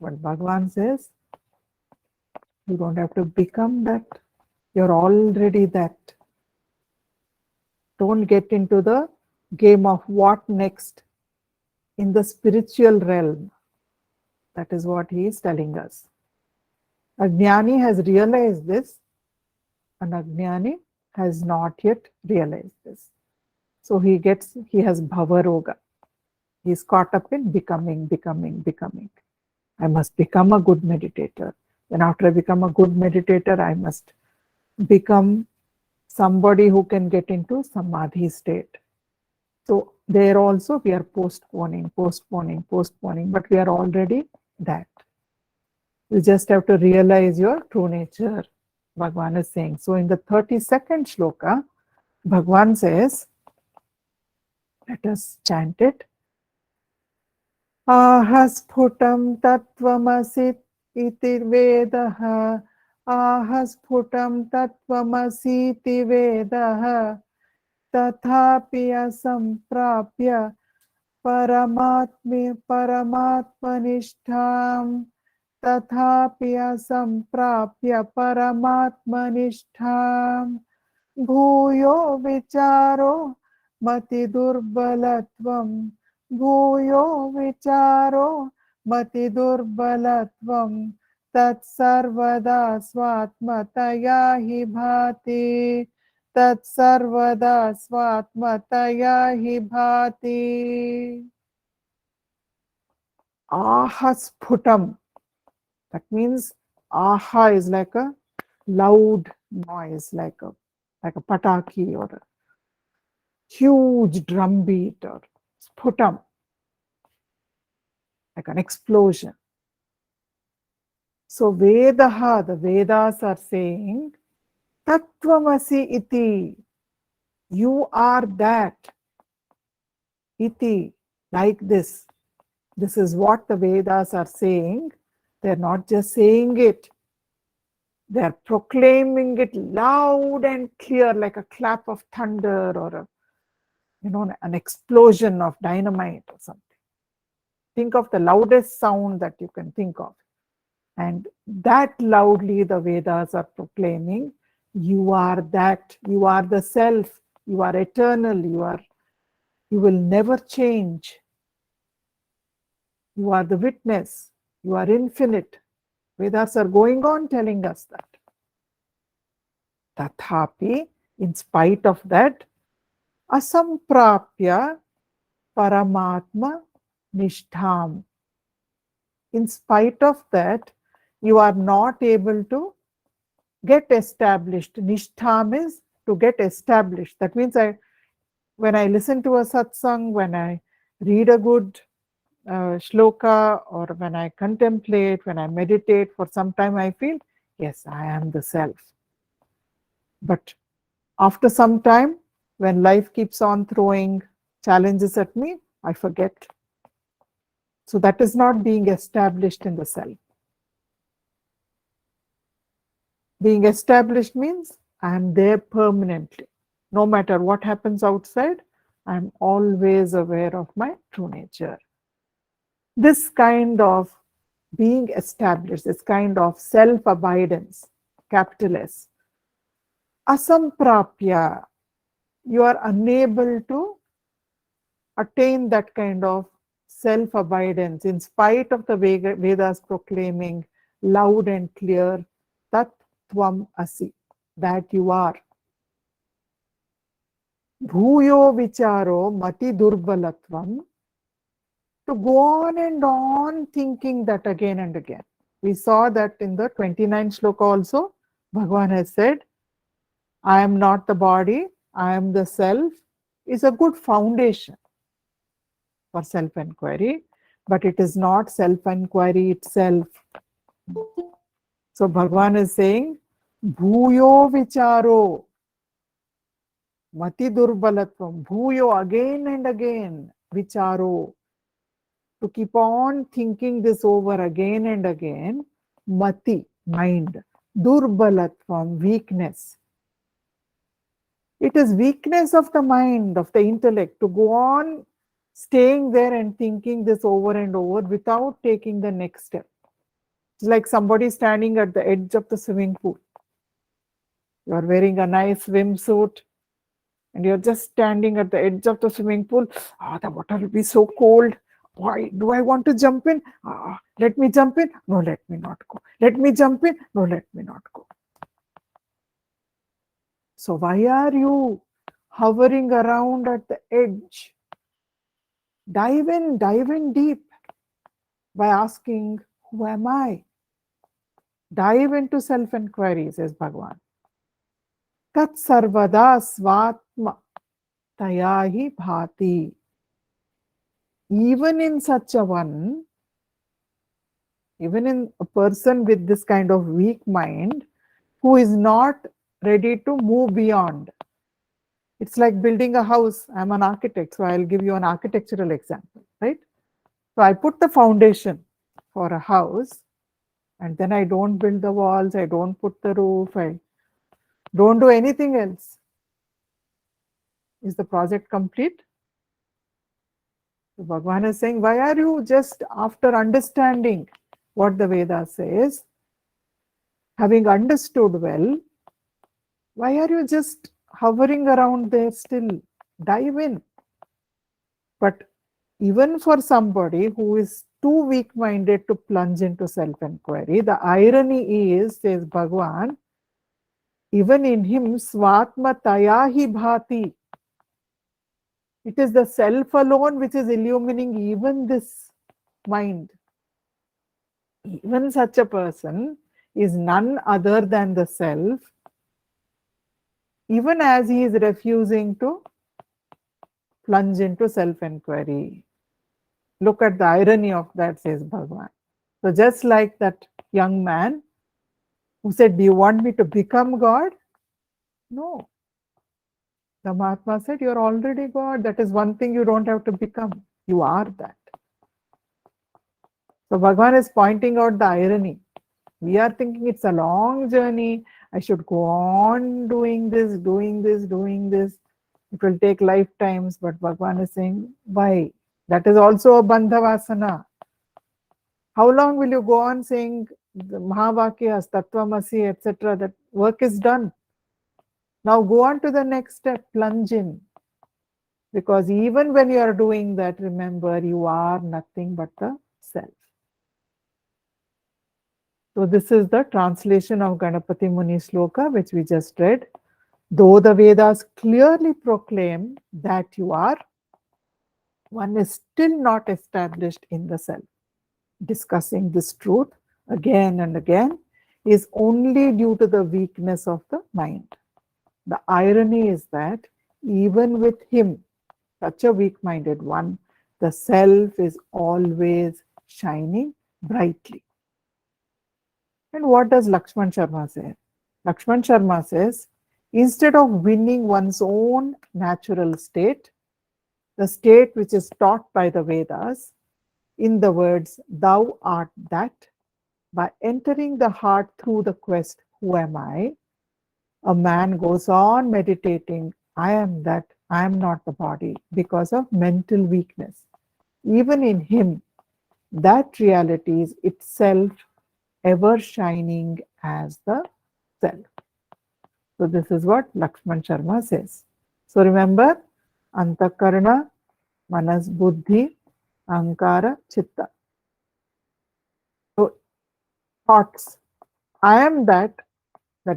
[SPEAKER 1] But Bhagavan says, you don't have to become that. You're already that. Don't get into the game of what next. in the spiritual realm. That is what he is telling us. A Jnani has realized this, and a Jnani has not yet realized this. So he has bhavaroga. He is caught up in becoming. I must become a good meditator. Then after I become a good meditator, I must become somebody who can get into samadhi state. So there also we are postponing, but we are already that. You just have to realize your true nature, Bhagavan is saying. So in the 32nd shloka, Bhagavan says, let us chant it. Ahasputam tattvamasi iti vedaha. Ahasputam tattvamasi iti vedaha. Tathapi asamprapya paramatmanishtham. Tathapi asamprapya paramatmanishtham. Bhuyo vicharo mati durbalatvam. Bhuyo vicharo mati durbalatvam. Tat sarvada swatmataya hi bhati. Tat sarvada swatmataya hi bhati. Ahasputam. That means aha is like a loud noise, like a pataki or a huge drumbeat, or sputam, like an explosion. So Vedaha, the Vedas are saying, Tattvamasi iti, you are that. Iti, like this. This is what the Vedas are saying. They're not just saying it. They're proclaiming it loud and clear, like a clap of thunder or an explosion of dynamite or something. Think of the loudest sound that you can think of. And that loudly the Vedas are proclaiming, you are that, you are the self, you are eternal, you will never change. You are the witness, you are infinite. Vedas are going on telling us that. Tathapi, in spite of that, asamprapya paramatma nishtham. In spite of that, you are not able to get established. Nishtham is to get established. That means when I listen to a satsang, when I read a good shloka, or when I contemplate, when I meditate for some time, I feel, yes, I am the self. But after some time, when life keeps on throwing challenges at me, I forget. So that is not being established in the self. Being established means I am there permanently. No matter what happens outside, I am always aware of my true nature. This kind of being established, this kind of self-abidance, capital S, asamprapya, you are unable to attain that kind of self-abidance in spite of the Vedas proclaiming loud and clear, tat tvam asi, that you are. Bhuyo vicharo mati durbalatvam, to go on and on thinking that again and again. We saw that in the 29th shloka also, Bhagavan has said, I am not the body, I am the self, is a good foundation for self-inquiry, but it is not self-inquiry itself. So Bhagavan is saying, Bhuyo vicharo, mati durbalatvam, Bhuyo, again and again, vicharo, to keep on thinking this over again and again, mati, mind, durbalatvam, weakness. It is weakness of the mind, of the intellect, to go on staying there and thinking this over and over without taking the next step. It's like somebody standing at the edge of the swimming pool. You are wearing a nice swimsuit and you're just standing at the edge of the swimming pool. The water will be so cold. Why do I want to jump in? Let me jump in. No, let me not go. Let me jump in. No, let me not go. So why are you hovering around at the edge? Dive in deep by asking, who am I? Dive into self-inquiry, says Bhagavan. Tat sarvada svatma tayahi bhati. Even in such a one, even in a person with this kind of weak mind, who is not ready to move beyond. It's like building a house. I'm an architect, so I'll give you an architectural example, right? So I put the foundation for a house, and then I don't build the walls, I don't put the roof, I don't do anything else. Is the project complete? So Bhagavan is saying, why are you just after understanding what the Veda says, having understood well, why are you just hovering around there still? Dive in. But even for somebody who is too weak-minded to plunge into self-inquiry, the irony is, says Bhagavan, even in him, Svatma Tayahi Bhati. It is the self alone which is illumining even this mind. Even such a person is none other than the self, even as he is refusing to plunge into self-inquiry. Look at the irony of that, says Bhagavan. So just like that young man who said, do you want me to become God? No. The Mahatma said, you're already God. That is one thing you don't have to become. You are that. So Bhagavan is pointing out the irony. We are thinking it's a long journey. I should go on doing this, doing this, doing this. It will take lifetimes. But Bhagavan is saying, why? That is also a bandha vasana. How long will you go on saying the Mahavakyas, Tattvamasi, etc.? That work is done. Now go on to the next step, plunge in. Because even when you are doing that, remember, you are nothing but the self. So this is the translation of Ganapati Muni Sloka, which we just read. Though the Vedas clearly proclaim that you are, one is still not established in the self. Discussing this truth again and again is only due to the weakness of the mind. The irony is that even with him, such a weak-minded one, the self is always shining brightly. And what does Lakshman Sharma say? Lakshman Sharma says, instead of winning one's own natural state, the state which is taught by the Vedas, in the words, thou art that, by entering the heart through the quest, who am I? A man goes on meditating, I am that, I am not the body, because of mental weakness. Even in him, that reality is itself ever shining as the self. So this is what Lakshman Sharma says. So remember, Antakarana, Manas Buddhi, Ankara, Chitta. So thoughts. I am that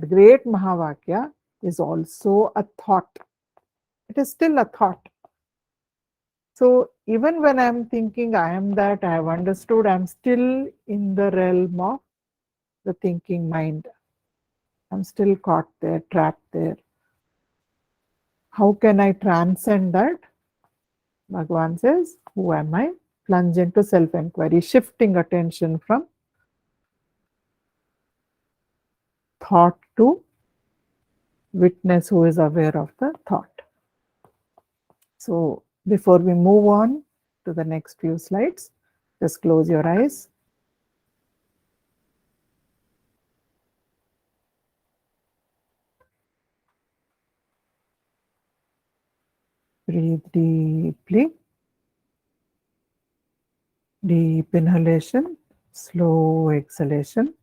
[SPEAKER 1] great Mahavakya is also a thought. It is still a thought. So even when I am thinking I am that, I have understood, I am still in the realm of the thinking mind. I'm still caught there, trapped there. How can I transcend that? Bhagavan says, who am I? Plunge into self-inquiry, shifting attention from thought to witness who is aware of the thought. So before we move on to the next few slides, just close your eyes. Breathe deeply. Deep inhalation, slow exhalation.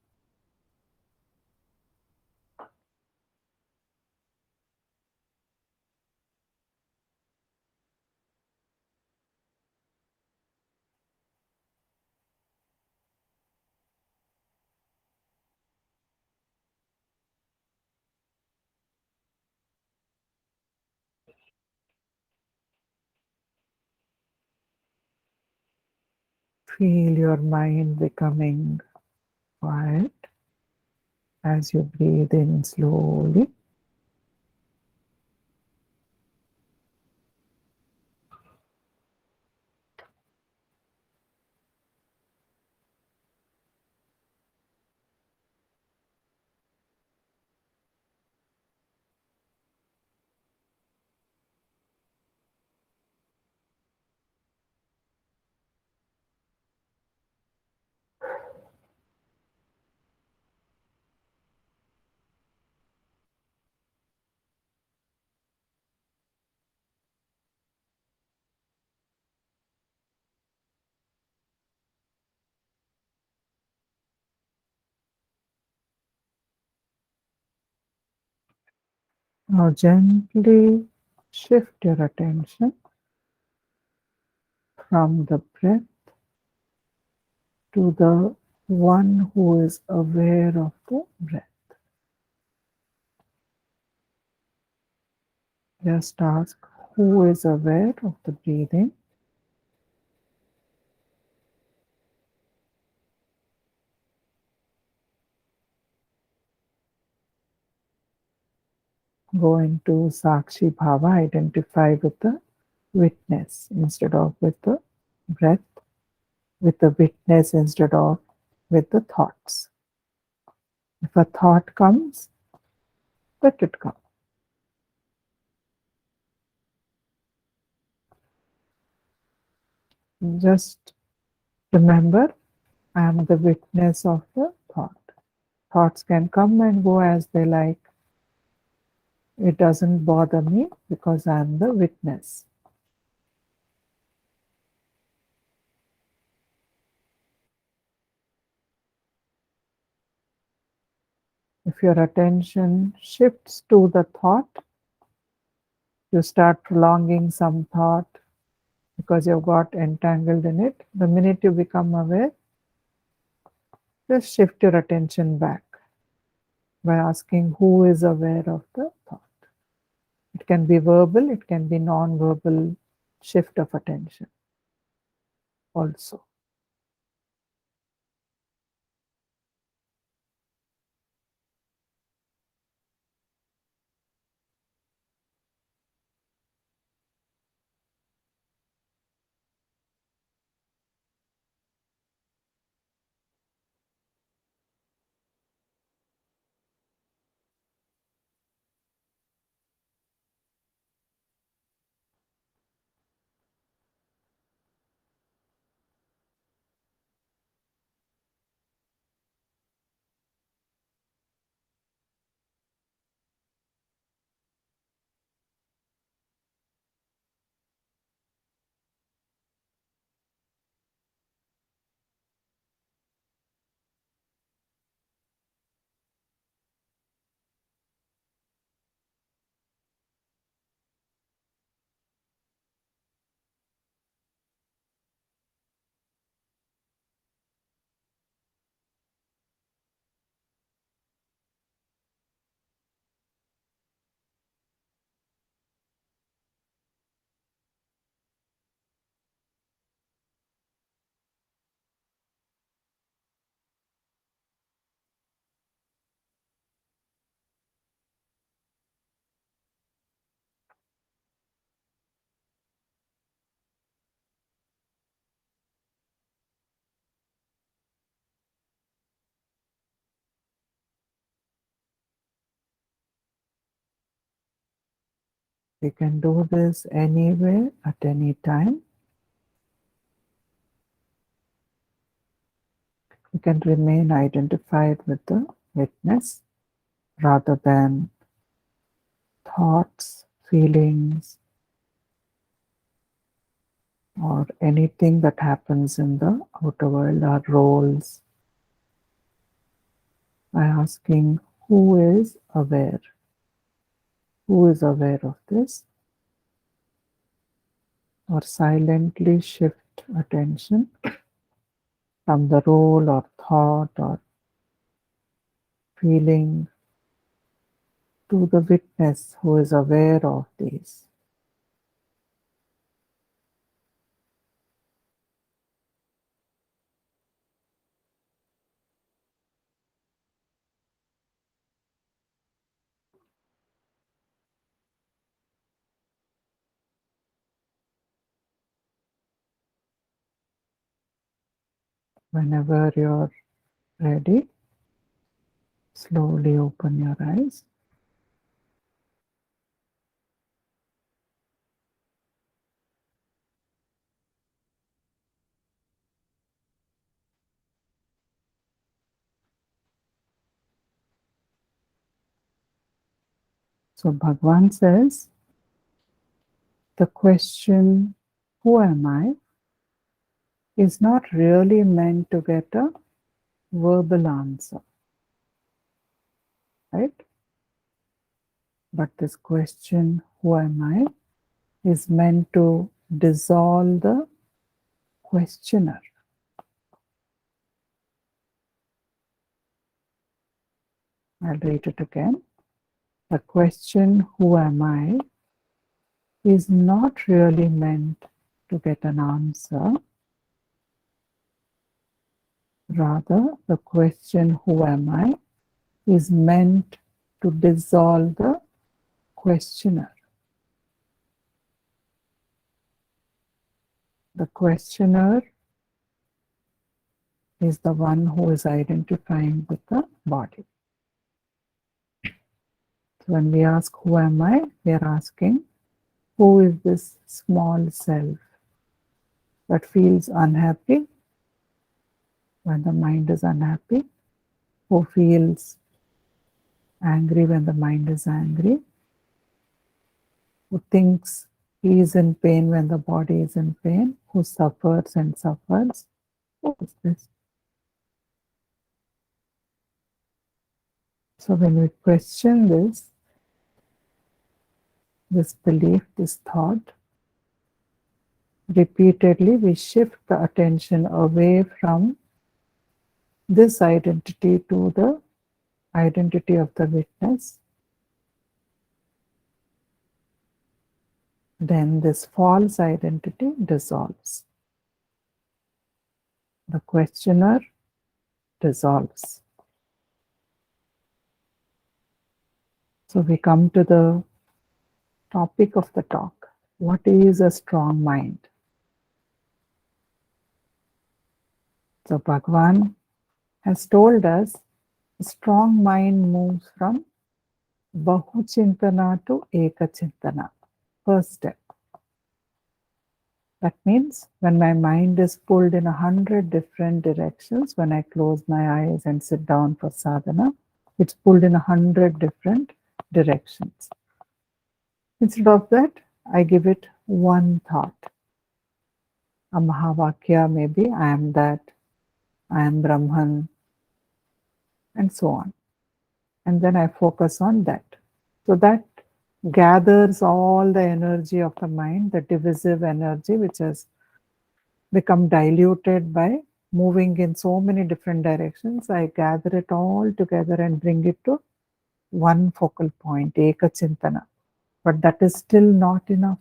[SPEAKER 1] Feel your mind becoming quiet as you breathe in slowly. Now gently shift your attention from the breath to the one who is aware of the breath. Just ask, who is aware of the breathing? Go into Sakshi Bhava, identify with the witness instead of with the breath, with the witness instead of with the thoughts. If a thought comes, let it come. Just remember, I am the witness of the thought. Thoughts can come and go as they like. It doesn't bother me because I am the witness. If your attention shifts to the thought, you start prolonging some thought because you've got entangled in it. The minute you become aware, just shift your attention back by asking, who is aware of the thought? It can be verbal, it can be non-verbal shift of attention also. We can do this anywhere at any time. We can remain identified with the witness rather than thoughts, feelings, or anything that happens in the outer world, our roles, by asking, who is aware? Who is aware of this? Or silently shift attention from the role or thought or feeling to the witness who is aware of these. Whenever you're ready, slowly open your eyes. So Bhagavan says, the question, who am I, is not really meant to get a verbal answer, right? But this question, who am I, is meant to dissolve the questioner. I'll read it again. The question, who am I, is not really meant to get an answer. Rather, the question, who am I, is meant to dissolve the questioner. The questioner is the one who is identifying with the body. So when we ask, who am I, we are asking, who is this small self that feels unhappy when the mind is unhappy, who feels angry when the mind is angry, who thinks he is in pain when the body is in pain, who suffers and suffers. Who is this? So when we question this belief, this thought, repeatedly we shift the attention away from this identity to the identity of the witness. Then this false identity dissolves. The questioner dissolves. So we come to the topic of the talk. What is a strong mind? So Bhagavan has told us a strong mind moves from Bahuchintana to Ekachintana. First step. That means when my mind is pulled in 100 different directions, when I close my eyes and sit down for sadhana, it's pulled in 100 different directions. Instead of that, I give it one thought. A Mahavakya, maybe I am that, I am Brahman, and so on. And then I focus on that. So that gathers all the energy of the mind, the divisive energy, which has become diluted by moving in so many different directions. I gather it all together and bring it to one focal point, Ekachintana. But that is still not enough.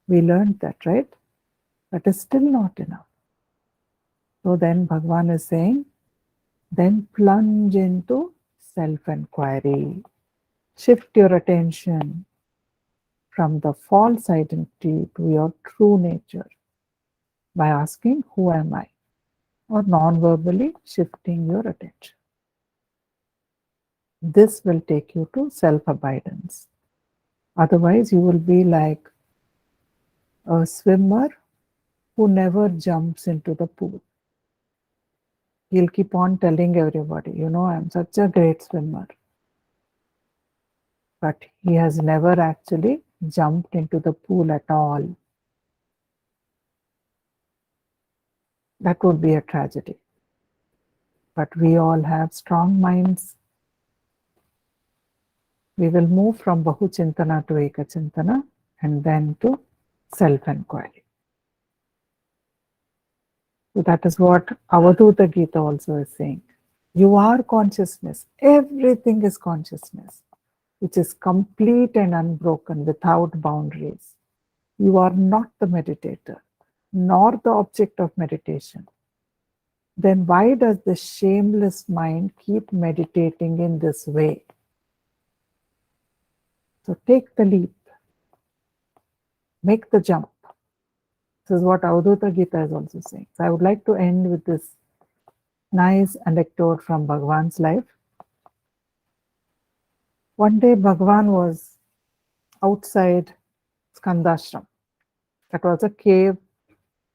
[SPEAKER 1] We learned that, right? That is still not enough. So then Bhagavan is saying, then plunge into self-inquiry. Shift your attention from the false identity to your true nature by asking, who am I? Or non-verbally shifting your attention. This will take you to self-abidance. Otherwise, you will be like a swimmer who never jumps into the pool. He'll keep on telling everybody, you know, I'm such a great swimmer. But he has never actually jumped into the pool at all. That would be a tragedy. But we all have strong minds. We will move from Bahuchintana to Ekachintana and then to self-inquiry. So that is what Avadhuta Gita also is saying. You are consciousness. Everything is consciousness, which is complete and unbroken without boundaries. You are not the meditator, nor the object of meditation. Then why does the shameless mind keep meditating in this way? So take the leap. Make the jump. This is what Avadhuta Gita is also saying. So I would like to end with this nice anecdote from Bhagwan's life. One day Bhagwan was outside Skandashram. That was a cave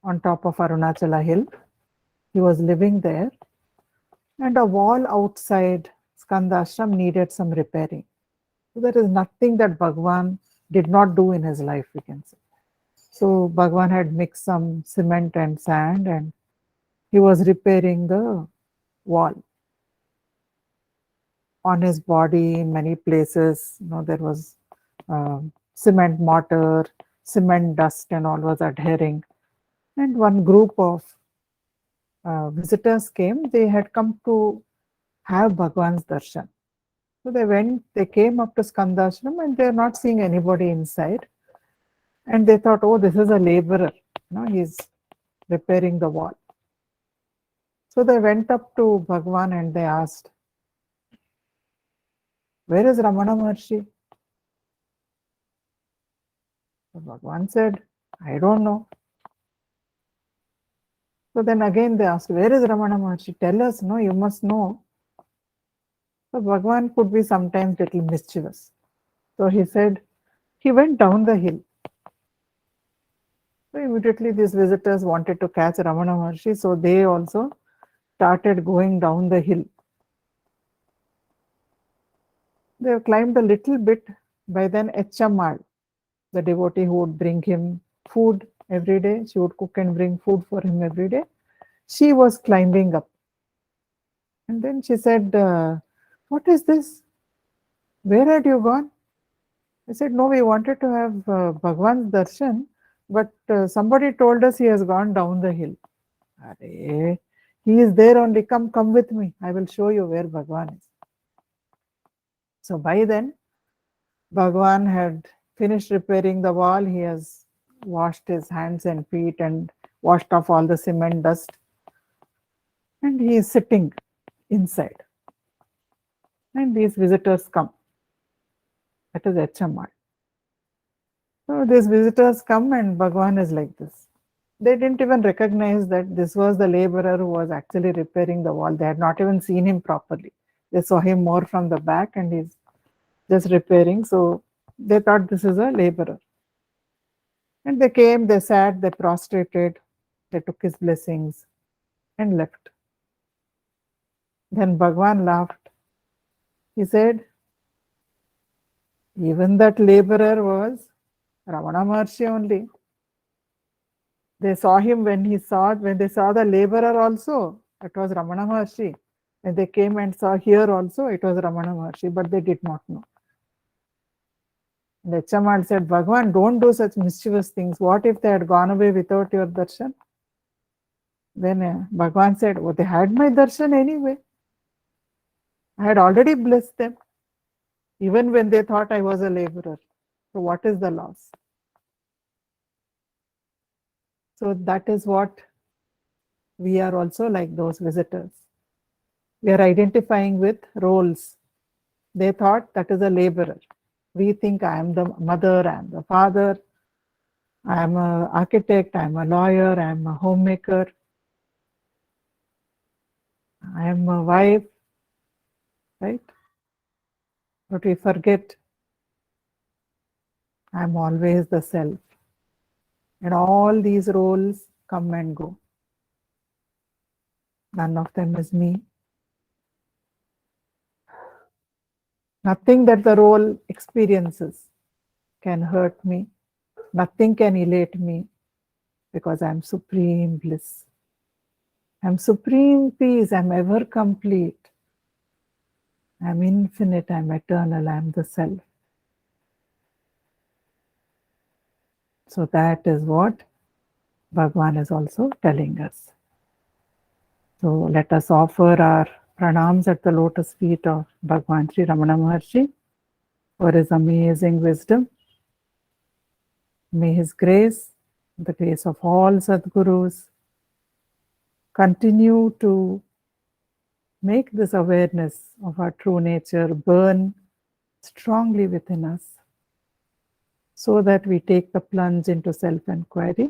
[SPEAKER 1] on top of Arunachala hill. He was living there, and a wall outside Skandashram needed some repairing. So there is nothing that Bhagwan did not do in his life, we can say. So Bhagwan had mixed some cement and sand, and he was repairing the wall. On his body, in many places, there was cement mortar, cement dust and all was adhering. And one group of visitors came. They had come to have Bhagwan's darshan. So they came up to Skandashram, and they are not seeing anybody inside. And they thought, oh, this is a laborer. He's repairing the wall. So they went up to Bhagwan and they asked, where is Ramana Maharshi? So Bhagwan said, I don't know. So then again they asked, where is Ramana Maharshi? Tell us, no, you must know. So Bhagwan could be sometimes little mischievous. So he said, he went down the hill. So immediately these visitors wanted to catch Ramana Maharshi, so they also started going down the hill. They climbed a little bit. By then Echammal, the devotee who would bring him food every day, she would cook and bring food for him every day, she was climbing up. And then she said, what is this? Where had you gone? I said, no, we wanted to have Bhagwan's darshan, but somebody told us he has gone down the hill. Arey, he is there only, come with me. I will show you where Bhagwan is. So by then, Bhagwan had finished repairing the wall. He has washed his hands and feet and washed off all the cement dust. And he is sitting inside. And these visitors come. That is Echammal. So these visitors come and Bhagwan is like this. They didn't even recognize that this was the laborer who was actually repairing the wall. They had not even seen him properly. They saw him more from the back and he's just repairing. So they thought this is a laborer. And they came, they sat, they prostrated, they took his blessings and left. Then Bhagwan laughed. He said, even that laborer was Ramana Maharshi only. They saw him when they saw the laborer also, it was Ramana Maharshi. When they came and saw here also, it was Ramana Maharshi, but they did not know. And Echammal said, Bhagwan, don't do such mischievous things. What if they had gone away without your darshan? Then Bhagwan said, oh, they had my darshan anyway. I had already blessed them, even when they thought I was a laborer. So what is the loss? So that is what we are also like those visitors. We are identifying with roles. They thought that is a laborer. We think I am the mother, I am the father, I am an architect, I am a lawyer, I am a homemaker, I am a wife, right? But we forget I am always the self. And all these roles come and go. None of them is me. Nothing that the role experiences can hurt me. Nothing can elate me because I am supreme bliss. I am supreme peace. I am ever complete. I am infinite. I am eternal. I am the self. So that is what Bhagwan is also telling us. So let us offer our pranams at the lotus feet of Bhagwan Sri Ramana Maharshi for his amazing wisdom. May his grace, the grace of all Sadgurus, continue to make this awareness of our true nature burn strongly within us, so that we take the plunge into self-inquiry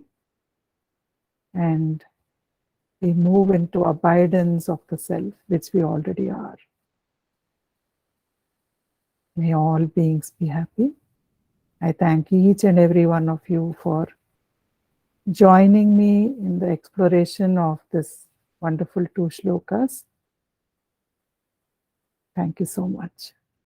[SPEAKER 1] and we move into abidance of the self, which we already are. May all beings be happy. I thank each and every one of you for joining me in the exploration of this wonderful 2 shlokas. Thank you so much.